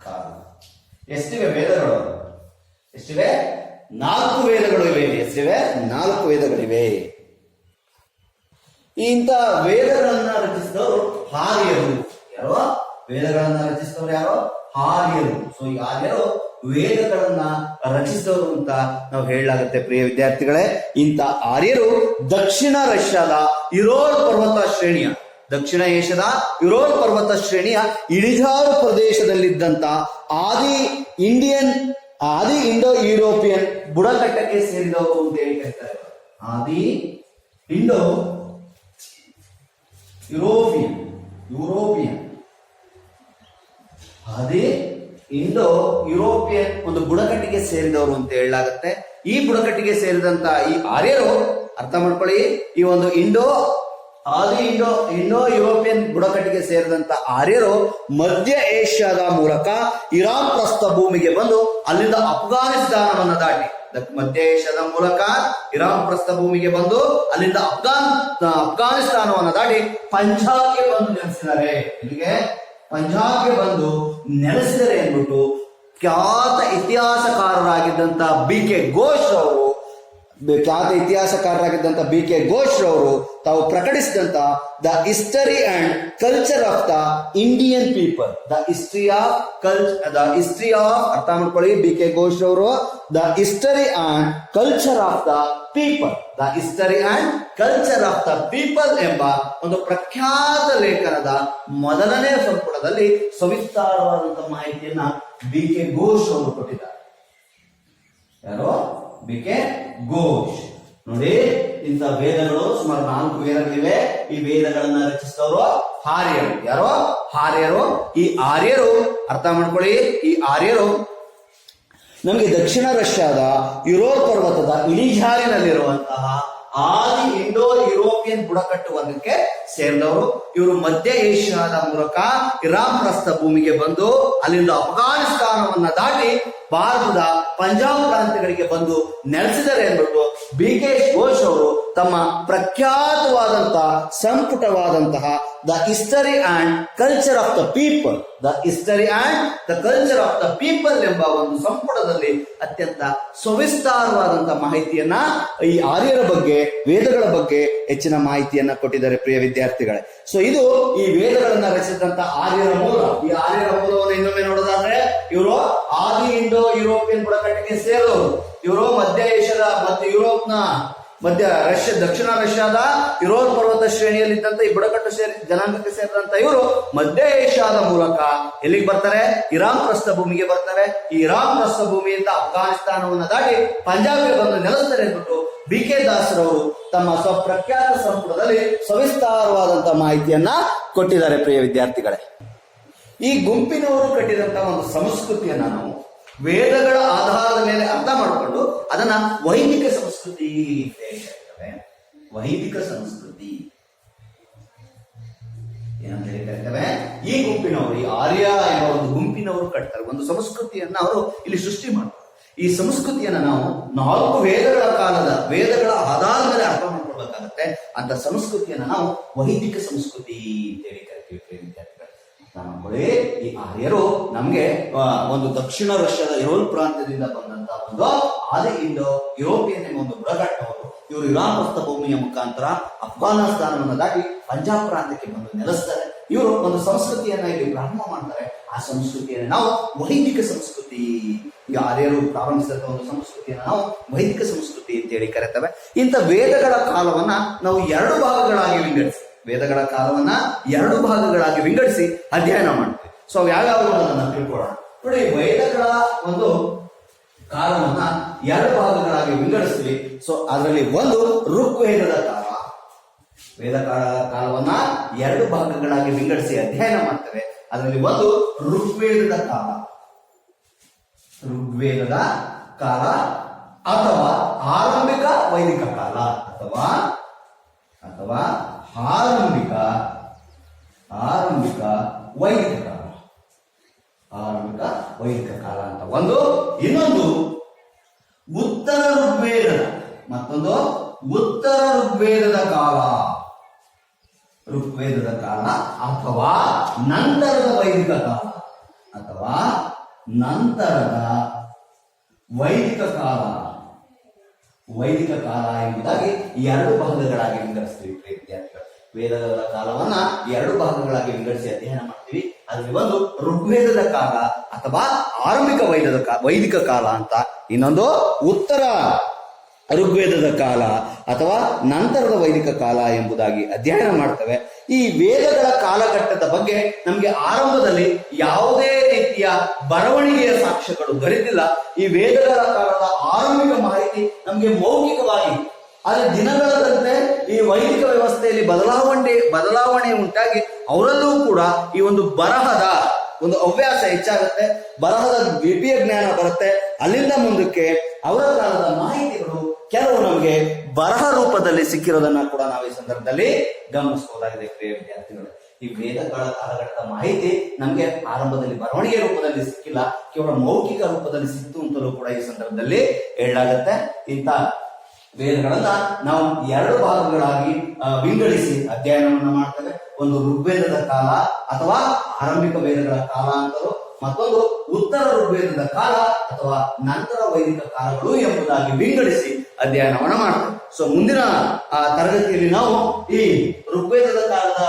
ಕಾಲ. ಎಷ್ಟಿವೆ ವೇದಗಳು? 4 ವೇದಗಳು ಇವೆ. ಎಷ್ಟಿವೆ? 4 ವೇದಗಳಿವೆ. ಇಂಥ ವೇದಗಳನ್ನ ರಚಿಸಿದವರು ಆರ್ಯರು. ಯಾರೋ ವೇದಗಳನ್ನ ರಚಿಸಿದವರು ಯಾರೋ ಆರ್ಯರು. ಸೊ ಈ ಆರ್ಯರು ವೇದಗಳನ್ನ ರಚಿಸಿದವರು ಅಂತ ನಾವು ಹೇಳಲಾಗುತ್ತೆ ಪ್ರಿಯ ವಿದ್ಯಾರ್ಥಿಗಳೇ. ಇಂಥ ಆರ್ಯರು ದಕ್ಷಿಣ ರಷ್ಯಾದ ಯುರೋಲ್ ಪರ್ವತ ಶ್ರೇಣಿಯ, ದಕ್ಷಿಣ ಏಷ್ಯಾದ ಯುರೋಲ್ ಪರ್ವತ ಶ್ರೇಣಿಯ ಇಳಿಜಾರು ಪ್ರದೇಶದಲ್ಲಿದ್ದಂತ ಆದಿ ಇಂಡೋ ಯುರೋಪಿಯನ್ ಬುಡಕಟ್ಟಕ್ಕೆ ಸೇರಿದವರು ಅಂತ ಹೇಳಿ ಕರೀತಾರೆ. ಆದಿ ಇಂಡೋ ಯುರೋಪಿಯನ್ ಅದೇ ಇಂಡೋ ಯುರೋಪಿಯನ್ ಒಂದು ಬುಡಕಟ್ಟಿಗೆ ಸೇರಿದವರು ಅಂತ ಹೇಳಲಾಗುತ್ತೆ. ಈ ಬುಡಕಟ್ಟಿಗೆ ಸೇರಿದಂತ ಈ ಆರ್ಯರು, ಅರ್ಥ ಮಾಡ್ಕೊಳ್ಳಿ, ಈ ಒಂದು ಇಂಡೋ ಯುರೋಪಿಯನ್ ಬುಡಕಟ್ಟಿಗೆ ಸೇರಿದಂತ ಆರ್ಯರು ಮಧ್ಯ ಏಷ್ಯಾದ ಮೂಲಕ ಇರಾನ್ ಪ್ರಸ್ಥಭೂಮಿಗೆ ಬಂದು ಅಲ್ಲಿಂದ ಅಫ್ಘಾನಿಸ್ತಾನವನ್ನು ದಾಟಿ, ಮಧ್ಯ ಏಷ್ಯಾದ ಮೂಲಕ ಇರಾನ್ ಪ್ರಸ್ಥಭೂಮಿಗೆ ಬಂದು ಅಲ್ಲಿಂದ ಅಫ್ಘಾನಿಸ್ತಾನವನ್ನು ದಾಟಿ ಪಂಜಾಬ್ಗೆ ಬಂದು ನೆಲೆಸಿದ್ದಾರೆ. ಇಲ್ಲಿಗೆ ಪಂಜಾಬ್ಗೆ ಬಂದು ನೆಲೆಸಿದರೆ ಎಂದ್ಬಿಟ್ಟು ಖ್ಯಾತ ಇತಿಹಾಸಕಾರರಾಗಿದ್ದಂತ BK ಘೋಷ್ ರವರು ತಾವು ಪ್ರಕಟಿಸಿದಂತ the history and culture of the Indian people, the history of ಅರ್ಥ ಮಾಡ್ಕೊಳ್ಳಿ, BK ಘೋಷ್ ರವರು the history and culture of the people, the history and culture of the people ಎಂಬ ಒಂದು ಪ್ರಖ್ಯಾತ ಲೇಖನದ ಮೊದಲನೇ ಸಂಪುಟದಲ್ಲಿ ಸವಿಸ್ತಾರವಾದಂತಹ ಮಾಹಿತಿಯನ್ನ ಬಿ ಕೆ ಘೋಷ್ ಅವರು ಕೊಟ್ಟಿದ್ದಾರೆ. ಯಾರೋ ಬಿ ಕೆ ಘೋಷ್. ನೋಡಿ, ಇಂಥ ವೇದಗಳು ಸುಮಾರು 4 ವೇದಗಳಿವೆ. ಈ ವೇದಗಳನ್ನ ರಚಿಸಿದವರು ಆರ್ಯರು. ಯಾರೋ ಆರ್ಯರು. ಈ ಆರ್ಯರು ಅರ್ಥ ಮಾಡ್ಕೊಳ್ಳಿ, ಈ ಆರ್ಯರು ನಮಗೆ ದಕ್ಷಿಣ ರಷ್ಯಾದ ಯುರೋಪ್ ಪರ್ವತದ ಇಳಿಜಾರಿನಲ್ಲಿರುವಂತಹ ಆದಿ ಇಂಡೋ ಯುರೋಪಿಯನ್ ಬುಡಕಟ್ಟು ವರ್ಗಕ್ಕೆ ಸೇರಿದವರು. ಇವರು ಮಧ್ಯ ಏಷ್ಯಾದ ಮೂಲಕ ಇರಾನ್ ಪ್ರಸ್ಥ ಭೂಮಿಗೆ ಬಂದು ಅಲ್ಲಿಂದ ಅಫ್ಘಾನಿಸ್ತಾನವನ್ನ ದಾಟಿ ಭಾರತದ ಪಂಜಾಬ್ ಪ್ರಾಂತ್ಯಗಳಿಗೆ ಬಂದು ನೆಲೆಸಿದರೆ ಎಂದ್ಬಿಟ್ಟು ಬಿ ಕೆ ಘೋಷ್ ಅವರು ತಮ್ಮ ಪ್ರಖ್ಯಾತವಾದಂತಹ ಸಂಪುಟವಾದಂತಹ the history and culture of the people, the history and the culture of the people ಎಂಬ ಒಂದು ಸಂಪುಟದಲ್ಲಿ ಅತ್ಯಂತ ಸವಿಸ್ತಾರವಾದಂತಹ ಮಾಹಿತಿಯನ್ನ ಈ ಆರ್ಯರ ಬಗ್ಗೆ, ವೇದಗಳ ಬಗ್ಗೆ ಹೆಚ್ಚಿನ ಮಾಹಿತಿಯನ್ನ ಕೊಟ್ಟಿದ್ದಾರೆ ಪ್ರಿಯ ವಿದ್ಯಾರ್ಥಿಗಳೇ. ಸೊ ಇದು ಈ ವೇದಗಳನ್ನ ರಚಿಸಿದಂತ ಆರ್ಯರ ಮೂಲ. ಈ ಆರ್ಯರ ಮೂಲವನ್ನು ಇನ್ನೊಮ್ಮೆ ನೋಡೋದಾದ್ರೆ ಇವರು ಆದಿ ಇಂಡೋ ಯುರೋಪಿಯನ್ ಬುಡಕಟ್ಟಿಗೆ ಸೇರಿದವರು. ಇವರು ಮಧ್ಯ ಏಷ್ಯಾದ ಮತ್ತು ಯುರೋಪ್ನ ದಕ್ಷಿಣ ರಷ್ಯಾದ ಯುರೋಪ್ ಪರ್ವತ ಶ್ರೇಣಿಯಲ್ಲಿದ್ದಂತ ಈ ಬುಡಕಟ್ಟು ಜನಾಂಗಕ್ಕೆ ಸೇರಿದಂತ ಇವರು ಮಧ್ಯ ಏಷ್ಯಾದ ಮೂಲಕ ಎಲ್ಲಿಗೆ ಬರ್ತಾರೆ? ಇರಾನ್ ಪ್ರಸ್ಥಭೂಮಿಗೆ ಬರ್ತಾರೆ. ಈ ಇರಾನ್ ಪ್ರಸ್ಥಭೂಮಿಯಿಂದ ಅಫ್ಘಾನಿಸ್ತಾನವನ್ನು ದಾಟಿ ಪಂಜಾಬ್ಗೆ ಬಂದು ನೆಲೆಸ್ತಾರೆ ಎಂದ್ಬಿಟ್ಟು ಬಿ ಕೆ ದಾಸರವರು ತಮ್ಮ ಸ್ವಪ್ರಖ್ಯಾತ ಸಂಪುಟದಲ್ಲಿ ಸವಿಸ್ತಾರವಾದಂತಹ ಮಾಹಿತಿಯನ್ನ ಕೊಟ್ಟಿದ್ದಾರೆ ಪ್ರಿಯ ವಿದ್ಯಾರ್ಥಿಗಳೇ. ಈ ಗುಂಪಿನವರು ಕಟ್ಟಿದಂತಹ ಒಂದು ಸಂಸ್ಕೃತಿಯನ್ನ ನಾವು ವೇದಗಳ ಆಧಾರದ ಮೇಲೆ ಅರ್ಥ ಮಾಡಿಕೊಂಡು ಅದನ್ನ ವೈದಿಕ ಸಂಸ್ಕೃತಿ ಅಂತ ಹೇಳ್ತೇವೆ. ವೈದಿಕ ಸಂಸ್ಕೃತಿ ಏನಂತ ಹೇಳಿ ಕರಿತೇವೆ? ಈ ಗುಂಪಿನವರು, ಈ ಆರ್ಯ ಎಂಬ ಒಂದು ಗುಂಪಿನವರು ಕಟ್ತಾರೆ ಒಂದು ಸಂಸ್ಕೃತಿಯನ್ನ ಅವರು ಇಲ್ಲಿ ಸೃಷ್ಟಿ ಮಾಡ್ತಾರೆ. ಈ ಸಂಸ್ಕೃತಿಯನ್ನ ನಾವು 4 ವೇದಗಳ ವೇದಗಳ ಆಧಾರದ ಮೇಲೆ ಅರ್ಥ ಮಾಡ್ಕೊಳ್ಬೇಕಾಗತ್ತೆ. ಅಂತ ಸಂಸ್ಕೃತಿಯನ್ನ ನಾವು ವೈದಿಕ ಸಂಸ್ಕೃತಿ ಅಂತ ಹೇಳಿ ಕರಿತೀವಿ. ನಮ್ಮಲ್ಲಿ ಈ ಆರ್ಯರು ನಮ್ಗೆ ಒಂದು ದಕ್ಷಿಣ ರಷ್ಯಾದ ಯುರೋಪ್ ಪ್ರಾಂತ್ಯದಿಂದ ಬಂದಂತಹ ಒಂದು ಆದಿ ಇಂಡೋ ಯುರೋಪಿಯನ್ ಎಂಬ ಒಂದು ಬುಡಕಟ್ಟವರು. ಇವರು ಇರಾನ್ ಪ್ರಸ್ಥಭೂಮಿಯ ಮುಖಾಂತರ ಅಫ್ಘಾನಿಸ್ತಾನವನ್ನು ದಾಟಿ ಪಂಜಾಬ್ ಪ್ರಾಂತ್ಯಕ್ಕೆ ಬಂದು ನೆಲೆಸ್ತಾರೆ. ಇವರು ಒಂದು ಸಂಸ್ಕೃತಿಯನ್ನ ಇಲ್ಲಿ ಪ್ರಾರಂಭ ಮಾಡ್ತಾರೆ. ಆ ಸಂಸ್ಕೃತಿಯನ್ನ ನಾವು ವೈದಿಕ ಸಂಸ್ಕೃತಿ, ಈ ಆರ್ಯರು ಪ್ರಾರಂಭಿಸಿದ ಒಂದು ಸಂಸ್ಕೃತಿಯನ್ನ ನಾವು ವೈದಿಕ ಸಂಸ್ಕೃತಿ ಅಂತ ಹೇಳಿ ಕರೆತೇವೆ. ಇಂಥ ವೇದಗಳ ಕಾಲವನ್ನ ನಾವು 2 ಭಾಗಗಳಾಗಿ ವಿಂಗಡಿಸಿ, ವೇದಗಳ ಕಾಲವನ್ನ 2 ಭಾಗಗಳಾಗಿ ವಿಂಗಡಿಸಿ ಅಧ್ಯಯನ ಮಾಡ್ತೀವಿ. ಸೊ ಯಾವ್ಯಾವ ಅದನ್ನ ತಿಳ್ಕೊಳ್ಳೋಣ. ನೋಡಿ, ವೇದಗಳ ಒಂದು ಕಾಲವನ್ನ 2 ಭಾಗಗಳಾಗಿ ವಿಂಗಡಿಸ್ತೀವಿ. ಸೊ ಅದರಲ್ಲಿ ಒಂದು ಋಗ್ವೇದದ ಕಾಲ. ಕಾಲವನ್ನ 2 ಭಾಗಗಳಾಗಿ ವಿಂಗಡಿಸಿ ಅಧ್ಯಯನ ಮಾಡ್ತೇವೆ. ಅದರಲ್ಲಿ ಒಂದು ಋಗ್ವೇದದ ಕಾಲ. ಋಗ್ವೇದದ ಕಾಲ ಅಥವಾ ಆರಂಭಿಕ ವೈದಿಕ ಕಾಲ ಅಥವಾ ಆರಂಭಿಕ ವೈದಿಕ ಕಾಲ. ಆರಂಭಿಕ ವೈದಿಕ ಕಾಲ ಅಂತ ಒಂದು. ಇನ್ನೊಂದು ಉತ್ತರ ಋಗ್ವೇದದ, ಮತ್ತೊಂದು ಉತ್ತರ ಋಗ್ವೇದದ ಕಾಲ. ಋಗ್ವೇದದ ಕಾಲ ಅಥವಾ ನಂತರದ ವೈದಿಕ ಕಾಲ ಅಥವಾ ನಂತರದ ವೈದಿಕ ಕಾಲ. ವೈದಿಕ ಕಾಲ ಎಂಬುದಾಗಿ 2 ಭಾಗಗಳಾಗಿ ವಿಂಗಡಿಸ್ತೀವಿ ವಿದ್ಯಾರ್ಥಿಗಳು. ವೇದಗಳ ಕಾಲವನ್ನ 2 ಭಾಗಗಳಾಗಿ ವಿಂಗಡಿಸಿ ಅಧ್ಯಯನ ಮಾಡ್ತೀವಿ. ಅದರಲ್ಲಿ ಒಂದು ಋಗ್ವೇದದ ಕಾಲ ಅಥವಾ ಆರಂಭಿಕ ವೈದಿಕ ಕಾಲ ಅಂತ, ಇನ್ನೊಂದು ಉತ್ತರ ಋಗ್ವೇದದ ಕಾಲ ಅಥವಾ ನಂತರದ ವೈದಿಕ ಕಾಲ ಎಂಬುದಾಗಿ ಅಧ್ಯಯನ ಮಾಡ್ತೇವೆ. ಈ ವೇದಗಳ ಕಾಲಘಟ್ಟದ ಬಗ್ಗೆ ನಮಗೆ ಆರಂಭದಲ್ಲಿ ಯಾವುದೇ ರೀತಿಯ ಬರವಣಿಗೆಯ ಸಾಕ್ಷ್ಯಗಳು ದೊರೆತಿಲ್ಲ. ಈ ವೇದಗಳ ಕಾಲದ ಆರಂಭಿಕ ಮಾಹಿತಿ ನಮಗೆ ಮೌಖಿಕವಾಗಿ, ಆದರೆ ದಿನಗಳಂತೆ ಈ ವೈದಿಕ ವ್ಯವಸ್ಥೆಯಲ್ಲಿ ಬದಲಾವಣೆ ಉಂಟಾಗಿ ಅವರಲ್ಲೂ ಕೂಡ ಈ ಒಂದು ಬರಹದ ಒಂದು ಹವ್ಯಾಸ ಹೆಚ್ಚಾಗುತ್ತೆ. ಬರಹದ ಲಿಪಿಯ ಜ್ಞಾನ ಬರುತ್ತೆ. ಅಲ್ಲಿಂದ ಮುಂದಕ್ಕೆ ಅವರ ಕಾಲದ ಮಾಹಿತಿಗಳು ಕೆಲವು ನಮಗೆ ಬರಹ ರೂಪದಲ್ಲಿ ಸಿಕ್ಕಿರೋದನ್ನ ಕೂಡ ನಾವು ಈ ಸಂದರ್ಭದಲ್ಲಿ ಗಮನಿಸಬಹುದಾಗಿದೆ ಪ್ರಿಯ ವಿದ್ಯಾರ್ಥಿಗಳು. ಈ ವೇದಗಳ ಕಾಲಘಟ್ಟದ ಮಾಹಿತಿ ನಮ್ಗೆ ಆರಂಭದಲ್ಲಿ ಬರವಣಿಗೆ ರೂಪದಲ್ಲಿ ಸಿಕ್ಕಿಲ್ಲ, ಕೇವಲ ಮೌಖಿಕ ರೂಪದಲ್ಲಿ ಸಿಕ್ತು ಅಂತಲೂ ಕೂಡ ಈ ಸಂದರ್ಭದಲ್ಲಿ ಹೇಳಲಾಗುತ್ತೆ. ಇಂಥ ವೇದಗಳನ್ನ ನಾವು 2 ಭಾಗಗಳಾಗಿ ವಿಂಗಡಿಸಿ ಅಧ್ಯಯನವನ್ನ ಮಾಡ್ತೇವೆ. ಒಂದು ಋಗ್ವೇದದ ಕಾಲ ಅಥವಾ ಆರಂಭಿಕ ವೇದಗಳ ಕಾಲ ಅಂತಲೂ, ಮತ್ತೊಂದು ಉತ್ತರ ಋಗ್ವೇದದ ಕಾಲ ಅಥವಾ ನಂತರ ವೈದಿಕ ಕಾಲಗಳು ಎಂಬುದಾಗಿ ವಿಂಗಡಿಸಿ ಅಧ್ಯಯನವನ್ನ ಮಾಡ್ತೇವೆ. ಸೊ ಮುಂದಿನ ತರಗತಿಯಲ್ಲಿ ನಾವು ಈ ಋಗ್ವೇದದ ಕಾಲದ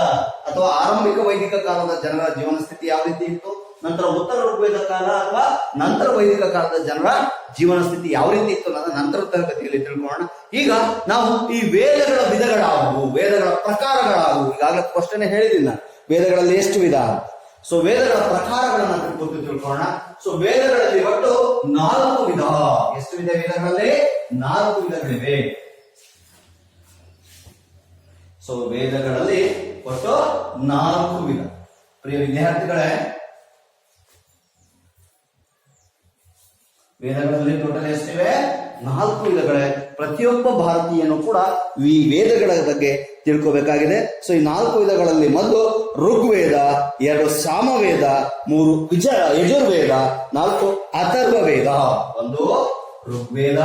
ಅಥವಾ ಆರಂಭಿಕ ವೈದಿಕ ಕಾಲದ ಜನರ ಜೀವನ ಸ್ಥಿತಿ ಯಾವ ರೀತಿ ಇತ್ತು, ನಂತರ ಉತ್ತರ ಋಗ್ವೇದ ಕಾಲ ಅಥವಾ ನಂತರ ವೈದಿಕ ಕಾಲದ ಜನರ ಜೀವನ ಸ್ಥಿತಿ ಯಾವ ರೀತಿ ಇತ್ತು ಅನ್ನೋದು ನಂತರ ತರಗತಿಯಲ್ಲಿ ತಿಳ್ಕೊಳ್ಳೋಣ. ಈಗ ನಾವು ಈ ವೇದಗಳ ವಿಧಗಳಾಗುವು, ವೇದಗಳ ಪ್ರಕಾರಗಳಾಗುವು. ಈಗಾಗಲೇ ಪ್ರಶ್ನೆ ಹೇಳಿದ್ದೀನಿ ನಾನು, ವೇದಗಳಲ್ಲಿ ಎಷ್ಟು ವಿಧ. ಸೊ ವೇದಗಳ ಪ್ರಕಾರಗಳನ್ನ ತಿಳ್ಕೊಳ್ಳೋಣ. ಸೊ ವೇದಗಳಲ್ಲಿ ಒಟ್ಟು 4 ವಿಧ. ಎಷ್ಟು ವಿಧ? ವೇದಗಳಲ್ಲಿ 4 ವಿಧಗಳಿವೆ. ಸೊ ವೇದಗಳಲ್ಲಿ ಒಟ್ಟು 4 ವಿಧ. ಪ್ರಿಯ ವಿದ್ಯಾರ್ಥಿಗಳೇ, ವೇದಗಳಲ್ಲಿ ಟೋಟಲ್ ಎಷ್ಟಿವೆ? 4 ವಿಧಗಳೇ. ಪ್ರತಿಯೊಬ್ಬ ಭಾರತೀಯನು ಕೂಡ ಈ ವೇದಗಳ ಬಗ್ಗೆ ತಿಳ್ಕೋಬೇಕಾಗಿದೆ. ಸೊ ಈ 4 ವಿಧಗಳಲ್ಲಿ ಮೊದಲು ಋಗ್ವೇದ, 2 ಸಾಮವೇದ, 3 ಯಜುರ್ವೇದ, 4 ಅಥರ್ವವೇದ. ಒಂದು ಋಗ್ವೇದ,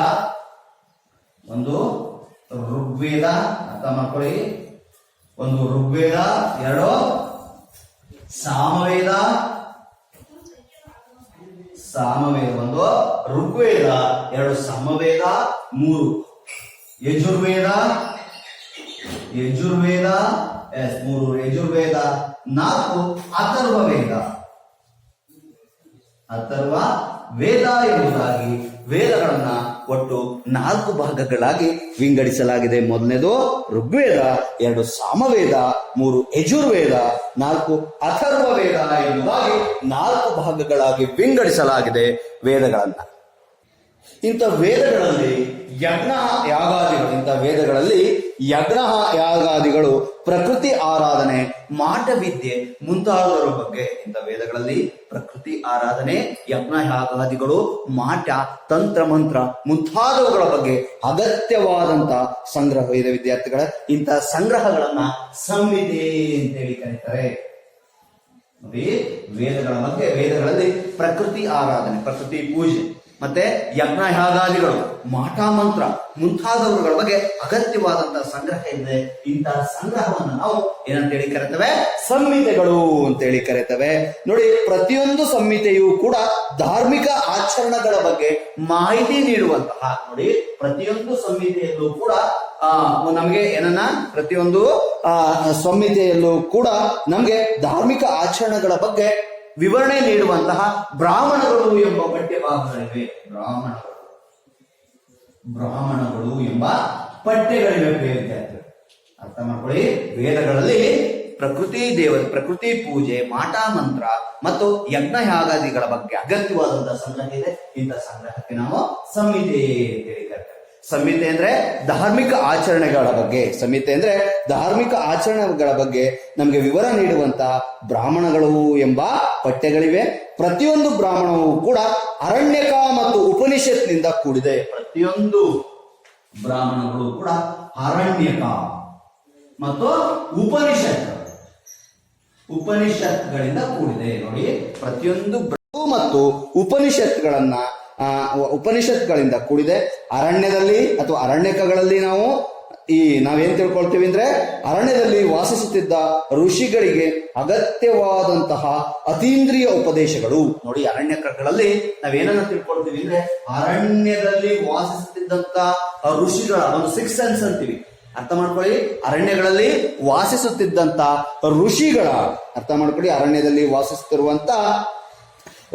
ಅರ್ಥ ಮಾಡ್ಕೊಳ್ಳಿ. ಒಂದು ಋಗ್ವೇದ, 2 ಸಾಮವೇದ, ಒಂದು ಋಗ್ವೇದ, 2 ಸಾಮವೇದ, 3 ಯಜುರ್ವೇದ, 3 ಯಜುರ್ವೇದ, 4 ಅಥರ್ವವೇದ. ವೇದ ಎಂಬುದಾಗಿ ವೇದಗಳನ್ನ ಒಟ್ಟು 4 ಭಾಗಗಳಾಗಿ ವಿಂಗಡಿಸಲಾಗಿದೆ. ಮೊದಲನೇದು ಋಗ್ವೇದ, 2 ಸಾಮವೇದ, 3 ಯಜುರ್ವೇದ, 4 ಅಥರ್ವವೇದ ಎಂಬುದಾಗಿ 4 ಭಾಗಗಳಾಗಿ ವಿಂಗಡಿಸಲಾಗಿದೆ ವೇದಗಳನ್ನ. ಇಂಥ ವೇದಗಳಲ್ಲಿ ಯಜ್ಞ ಯಾಗಾದಿಗಳು, ಪ್ರಕೃತಿ ಆರಾಧನೆ, ಮಾಟವಿದ್ಯೆ ಮುಂತಾದವರ ಬಗ್ಗೆ, ಇಂಥ ವೇದಗಳಲ್ಲಿ ಪ್ರಕೃತಿ ಆರಾಧನೆ, ಯಜ್ಞ ಯಾಗಾದಿಗಳು, ಮಾಟ, ತಂತ್ರ ಮಂತ್ರ ಮುಂತಾದವುಗಳ ಬಗ್ಗೆ ಅಗತ್ಯವಾದಂತ ಸಂಗ್ರಹ ಇದೆ ವಿದ್ಯಾರ್ಥಿಗಳ. ಇಂತಹ ಸಂಗ್ರಹಗಳನ್ನ ಸಂಹಿತೆ ಅಂತೇಳಿ ಕರೀತಾರೆ. ನೋಡಿ, ವೇದಗಳ ಬಗ್ಗೆ, ವೇದಗಳಲ್ಲಿ ಪ್ರಕೃತಿ ಆರಾಧನೆ, ಪ್ರಕೃತಿ ಪೂಜೆ, ಮತ್ತೆ ಯಜ್ಞ ಯಾಗಾದಿಗಳು, ಮಾಟ ಮಂತ್ರ ಮುಂತಾದವುಗಳ ಬಗ್ಗೆ ಅಗತ್ಯವಾದಂತಹ ಸಂಗ್ರಹ ಇದೆ. ಇಂತಹ ಸಂಗ್ರಹವನ್ನು ನಾವು ಏನಂತೇಳಿ ಕರೀತೇವೆ? ಸಂಹಿತೆಗಳು ಅಂತೇಳಿ ಕರೀತೇವೆ. ನೋಡಿ, ಪ್ರತಿಯೊಂದು ಸಂಹಿತೆಯು ಕೂಡ ಧಾರ್ಮಿಕ ಆಚರಣೆಗಳ ಬಗ್ಗೆ ಮಾಹಿತಿ ನೀಡುವಂತಹ, ನೋಡಿ ಪ್ರತಿಯೊಂದು ಸಂಹಿತೆಯಲ್ಲೂ ಕೂಡ ನಮಗೆ ಪ್ರತಿಯೊಂದು ಸಂಹಿತೆಯಲ್ಲೂ ಕೂಡ ನಮಗೆ ಧಾರ್ಮಿಕ ಆಚರಣೆಗಳ ಬಗ್ಗೆ ವಿವರಣೆ ನೀಡುವಂತಹ ಬ್ರಾಹ್ಮಣಗಳು ಎಂಬ ಪಠ್ಯಭಾಗಗಳಿವೆ. ಬ್ರಾಹ್ಮಣಗಳು ಎಂಬ ಪಠ್ಯಗಳಿವೆ ವಿದ್ಯಾರ್ಥಿಗಳು. ಅರ್ಥ ಮಾಡ್ಕೊಳ್ಳಿ. ವೇದಗಳಲ್ಲಿ ಪ್ರಕೃತಿ ಪೂಜೆ, ಮಾಟ ಮಂತ್ರ ಮತ್ತು ಯಜ್ಞ ಯಾಗಾದಿಗಳ ಬಗ್ಗೆ ಅಗತ್ಯವಾದಂತಹ ಸಂಗ್ರಹ ಇದೆ. ಇಂತಹ ಸಂಗ್ರಹಕ್ಕೆ ನಾವು ಸಂಹಿತೆ ಅಂತ ಹೇಳಿದ್ದಾರೆ. ಸಂಹಿತೆ ಅಂದ್ರೆ ಧಾರ್ಮಿಕ ಆಚರಣೆಗಳ ಬಗ್ಗೆ ನಮಗೆ ವಿವರ ನೀಡುವಂತಹ ಬ್ರಾಹ್ಮಣಗಳು ಎಂಬ ಪಠ್ಯಗಳಿವೆ. ಪ್ರತಿಯೊಂದು ಬ್ರಾಹ್ಮಣವು ಕೂಡ ಅರಣ್ಯಕ ಮತ್ತು ಉಪನಿಷತ್ನಿಂದ ಕೂಡಿದೆ. ಪ್ರತಿಯೊಂದು ಬ್ರಾಹ್ಮಣಗಳು ಕೂಡ ಅರಣ್ಯಕ ಮತ್ತು ಉಪನಿಷತ್ಗಳಿಂದ ಕೂಡಿದೆ. ನೋಡಿ, ಪ್ರತಿಯೊಂದು ಮತ್ತು ಉಪನಿಷತ್ಗಳಿಂದ ಕೂಡಿದೆ. ಅರಣ್ಯದಲ್ಲಿ ಅಥವಾ ಅರಣ್ಯಕಗಳಲ್ಲಿ ನಾವೇನ್ ತಿಳ್ಕೊಳ್ತೀವಿ ಅಂದ್ರೆ, ಅರಣ್ಯದಲ್ಲಿ ವಾಸಿಸುತ್ತಿದ್ದ ಋಷಿಗಳಿಗೆ ಅಗತ್ಯವಾದಂತಹ ಅತೀಂದ್ರಿಯ ಉಪದೇಶಗಳು. ನೋಡಿ, ಅರಣ್ಯಕಗಳಲ್ಲಿ ನಾವೇನನ್ನ ತಿಳ್ಕೊಳ್ತೀವಿ ಅಂದ್ರೆ, ಅರಣ್ಯದಲ್ಲಿ ವಾಸಿಸುತ್ತಿದ್ದಂತ ಋಷಿಗಳ ಒಂದು 6 ಸೆನ್ಸ್ ಅಂತೀವಿ. ಅರ್ಥ ಮಾಡ್ಕೊಳ್ಳಿ. ಅರಣ್ಯಗಳಲ್ಲಿ ವಾಸಿಸುತ್ತಿದ್ದಂತ ಋಷಿಗಳ, ಅರಣ್ಯದಲ್ಲಿ ವಾಸಿಸುತ್ತಿರುವಂತ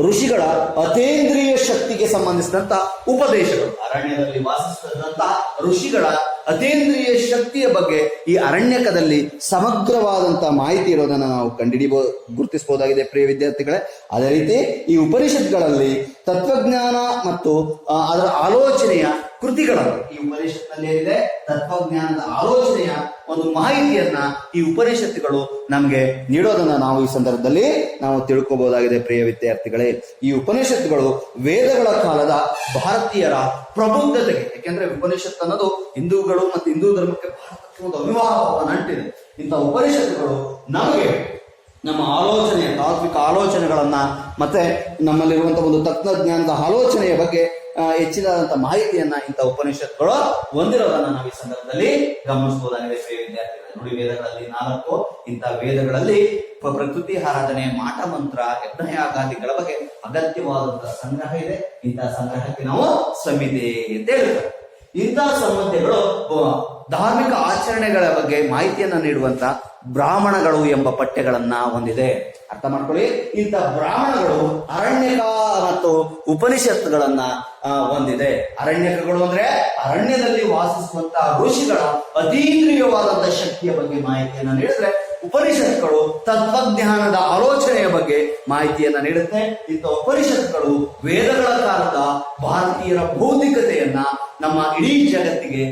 ಋಷಿಗಳ ಅತೀಂದ್ರಿಯ ಶಕ್ತಿಗೆ ಸಂಬಂಧಿಸಿದಂತ ಉಪದೇಶಗಳು. ಅರಣ್ಯದಲ್ಲಿ ವಾಸಿಸುತ್ತಿದ್ದಂತ ಋಷಿಗಳ ಅತೀಂದ್ರಿಯ ಶಕ್ತಿಯ ಬಗ್ಗೆ ಈ ಅರಣ್ಯಕದಲ್ಲಿ ಸಮಗ್ರವಾದಂತಹ ಮಾಹಿತಿ ಇರೋದನ್ನ ನಾವು ಗುರುತಿಸಬಹುದಾಗಿದೆ ಪ್ರಿಯ ವಿದ್ಯಾರ್ಥಿಗಳೇ. ಅದೇ ರೀತಿ ಈ ಉಪನಿಷತ್ಗಳಲ್ಲಿ ತತ್ವಜ್ಞಾನ ಮತ್ತು ಅದರ ಆಲೋಚನೆಯ ಕೃತಿಗಳನ್ನು, ಈ ಉಪನಿಷತ್ನಲ್ಲಿ ಏನಿದೆ ತತ್ವಜ್ಞಾನದ ಆಲೋಚನೆಯ ಒಂದು ಮಾಹಿತಿಯನ್ನ ಈ ಉಪನಿಷತ್ತುಗಳು ನಮ್ಗೆ ನೀಡೋದನ್ನ ನಾವು ಈ ಸಂದರ್ಭದಲ್ಲಿ ನಾವು ತಿಳ್ಕೋಬಹುದಾಗಿದೆ ಪ್ರಿಯ ವಿದ್ಯಾರ್ಥಿಗಳೇ. ಈ ಉಪನಿಷತ್ತುಗಳು ವೇದಗಳ ಕಾಲದ ಭಾರತೀಯರ ಪ್ರಬುದ್ಧತೆಗೆ, ಯಾಕೆಂದ್ರೆ ಉಪನಿಷತ್ ಅನ್ನೋದು ಹಿಂದೂಗಳು ಮತ್ತು ಹಿಂದೂ ಧರ್ಮಕ್ಕೆ ಭಾರತಕ್ಕೆ ಒಂದು ಅವಿವಾಹವಾದ ನಂಟಿದೆ. ಇಂಥ ಉಪನಿಷತ್ತುಗಳು ನಮಗೆ ನಮ್ಮ ಆಲೋಚನೆಯ, ತಾತ್ವಿಕ ಆಲೋಚನೆಗಳನ್ನ ಮತ್ತೆ ನಮ್ಮಲ್ಲಿರುವಂತಹ ಒಂದು ತತ್ವಜ್ಞಾನದ ಆಲೋಚನೆಯ ಬಗ್ಗೆ ಹೆಚ್ಚಿನದಂತ ಮಾಹಿತಿಯನ್ನ ಇಂಥ ಉಪನಿಷತ್ಗಳು ಹೊಂದಿರೋದನ್ನ ನಾವು ಈ ಸಂದರ್ಭದಲ್ಲಿ ಗಮನಿಸಬಹುದಾಗಿದೆ ವಿದ್ಯಾರ್ಥಿಗಳು. ನೋಡಿ, ವೇದಗಳಲ್ಲಿ 4, ಇಂಥ ವೇದಗಳಲ್ಲಿ ಪ್ರಕೃತಿ ಆರಾಧನೆ, ಮಾಟ ಮಂತ್ರ, ಯಜ್ಞಯಾಗಾದಿಗಳ ಬಗ್ಗೆ ಅಗತ್ಯವಾದಂತಹ ಸಂಗ್ರಹ ಇದೆ. ಇಂತಹ ಸಂಗ್ರಹಕ್ಕೆ ನಾವು ಸಂಹಿತೆ ಅಂತ ಹೇಳ್ತಾರೆ. ಇಂತಹ ಸಂಹಿತೆಗಳು ಧಾರ್ಮಿಕ ಆಚರಣೆಗಳ ಬಗ್ಗೆ ಮಾಹಿತಿಯನ್ನ ನೀಡುವಂತ ಬ್ರಾಹ್ಮಣಗಳು ಎಂಬ ಪಠ್ಯಗಳನ್ನ ಹೊಂದಿದೆ. ಅರ್ಥ ಮಾಡ್ಕೊಳ್ಳಿ, ಇಂಥ ಬ್ರಾಹ್ಮಣಗಳು ಅರಣ್ಯಕ ಮತ್ತು ಉಪನಿಷತ್ತುಗಳನ್ನ ಹೊಂದಿದೆ. ಅರಣ್ಯಕಗಳು ಅಂದ್ರೆ ಅರಣ್ಯದಲ್ಲಿ ವಾಸಿಸುವಂತಹ ಋಷಿಗಳ ಅತೀಂದ್ರಿಯವಾದಂತಹ ಶಕ್ತಿಯ ಬಗ್ಗೆ ಮಾಹಿತಿಯನ್ನ ನೀಡಿದ್ರೆ, ಉಪನಿಷತ್ಗಳು ತತ್ವಜ್ಞಾನದ ಆಲೋಚನೆಯ ಬಗ್ಗೆ ಮಾಹಿತಿಯನ್ನ ನೀಡುತ್ತೆ. ಇಂಥ ಉಪನಿಷತ್ಗಳು ವೇದಗಳ ಕಾಲದ ಭಾರತೀಯರ ಬೌದ್ಧಿಕತೆಯನ್ನ ನಮ್ಮ ಇಡೀ ಜಗತ್ತಿಗೆ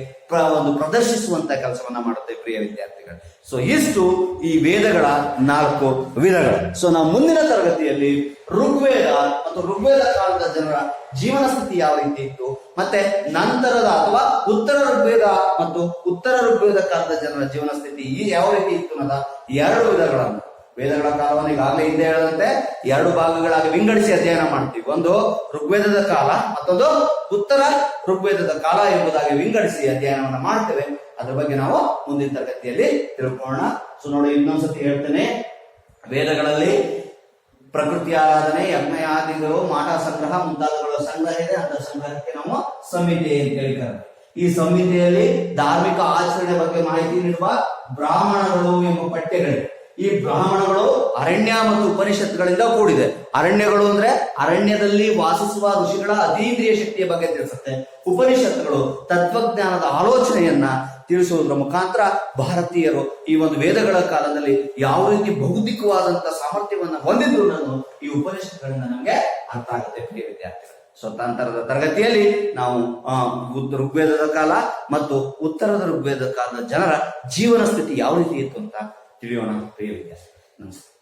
ಒಂದು ಪ್ರದರ್ಶಿಸುವಂತ ಕೆಲಸವನ್ನ ಮಾಡುತ್ತೆ ಪ್ರಿಯ ವಿದ್ಯಾರ್ಥಿಗಳು. ಸೊ ಇಷ್ಟು ಈ ವೇದಗಳ 4 ವಿಧಗಳು. ಸೊ ನಾವು ಮುಂದಿನ ತರಗತಿಯಲ್ಲಿ ಋಗ್ವೇದ ಮತ್ತು ಋಗ್ವೇದ ಕಾಲದ ಜನರ ಜೀವನ ಸ್ಥಿತಿ ಯಾವ ರೀತಿ ಇತ್ತು, ಮತ್ತೆ ನಂತರದ ಅಥವಾ ಉತ್ತರ ಋಗ್ವೇದ ಮತ್ತು ಉತ್ತರ ಋಗ್ವೇದ ಕಾಲದ ಜನರ ಜೀವನ ಸ್ಥಿತಿ ಯಾವ ರೀತಿ ಇತ್ತು ಅನ್ನೋದ 2 ವಿಧಗಳನ್ನು, ವೇದಗಳ ಕಾಲವನ್ನು ಈಗಾಗಲೇ ಹಿಂದೆ ಹೇಳದಂತೆ 2 ಭಾಗಗಳಾಗಿ ವಿಂಗಡಿಸಿ ಅಧ್ಯಯನ ಮಾಡ್ತೀವಿ. ಒಂದು ಋಗ್ವೇದದ ಕಾಲ, ಮತ್ತೊಂದು ಉತ್ತರ ಋಗ್ವೇದದ ಕಾಲ ಎಂಬುದಾಗಿ ವಿಂಗಡಿಸಿ ಅಧ್ಯಯನವನ್ನ ಮಾಡ್ತೇವೆ. ಅದ್ರ ಬಗ್ಗೆ ನಾವು ಮುಂದಿನ ತರಗತಿಯಲ್ಲಿ ತಿಳ್ಕೊಳ್ಳೋಣ. ಸೊ ನೋಡಿ, ಇನ್ನೊಂದ್ಸತಿ ಹೇಳ್ತೇನೆ, ವೇದಗಳಲ್ಲಿ ಪ್ರಕೃತಿ ಆರಾಧನೆ, ಯಜ್ಞಯಾದಿಗಳು, ಮಾಟ ಸಂಗ್ರಹ ಮುಂತಾದವುಗಳ ಸಂಗ್ರಹ ಇದೆ. ಅಂತ ಸಂಗ್ರಹಕ್ಕೆ ನಾವು ಸಂಹಿತೆ ಅಂತ ಹೇಳ್ತಾರೆ. ಈ ಸಂಹಿತೆಯಲ್ಲಿ ಧಾರ್ಮಿಕ ಆಚರಣೆ ಬಗ್ಗೆ ಮಾಹಿತಿ ನೀಡುವ ಬ್ರಾಹ್ಮಣಗಳು ಎಂಬ ಪಠ್ಯಗಳಿವೆ. ಈ ಬ್ರಾಹ್ಮಣಗಳು ಅರಣ್ಯ ಮತ್ತು ಉಪನಿಷತ್ತುಗಳಿಂದ ಕೂಡಿದೆ. ಅರಣ್ಯಗಳು ಅಂದ್ರೆ ಅರಣ್ಯದಲ್ಲಿ ವಾಸಿಸುವ ಋಷಿಗಳ ಅತೀಂದ್ರಿಯ ಶಕ್ತಿಯ ಬಗ್ಗೆ ತಿಳಿಸುತ್ತೆ. ಉಪನಿಷತ್ತುಗಳು ತತ್ವಜ್ಞಾನದ ಆಲೋಚನೆಯನ್ನ ತಿಳಿಸುವುದರ ಮುಖಾಂತರ ಭಾರತೀಯರು ಈ ಒಂದು ವೇದಗಳ ಕಾಲದಲ್ಲಿ ಯಾವ ರೀತಿ ಬೌದ್ಧಿಕವಾದಂತಹ ಸಾಮರ್ಥ್ಯವನ್ನ ಹೊಂದಿದ್ರು ಅನ್ನೋದು ಈ ಉಪನಿಷತ್ತುಗಳಿಂದ ನಮಗೆ ಅರ್ಥ ಆಗುತ್ತೆ ಪ್ರಿಯ ವಿದ್ಯಾರ್ಥಿಗಳು. ಸ್ವತಂತ್ರದ ತರಗತಿಯಲ್ಲಿ ನಾವು ಋಗ್ವೇದದ ಕಾಲ ಮತ್ತು ಉತ್ತರದ ಋಗ್ವೇದ ಕಾಲದ ಜನರ ಜೀವನ ಸ್ಥಿತಿ ಯಾವ ರೀತಿ ಇತ್ತು ಅಂತ ತಿಳಿಯೋಣ ಪ್ರಿಯ ವಿದ್ಯಾರ್ಥಿ. ನಮಸ್ಕಾರ.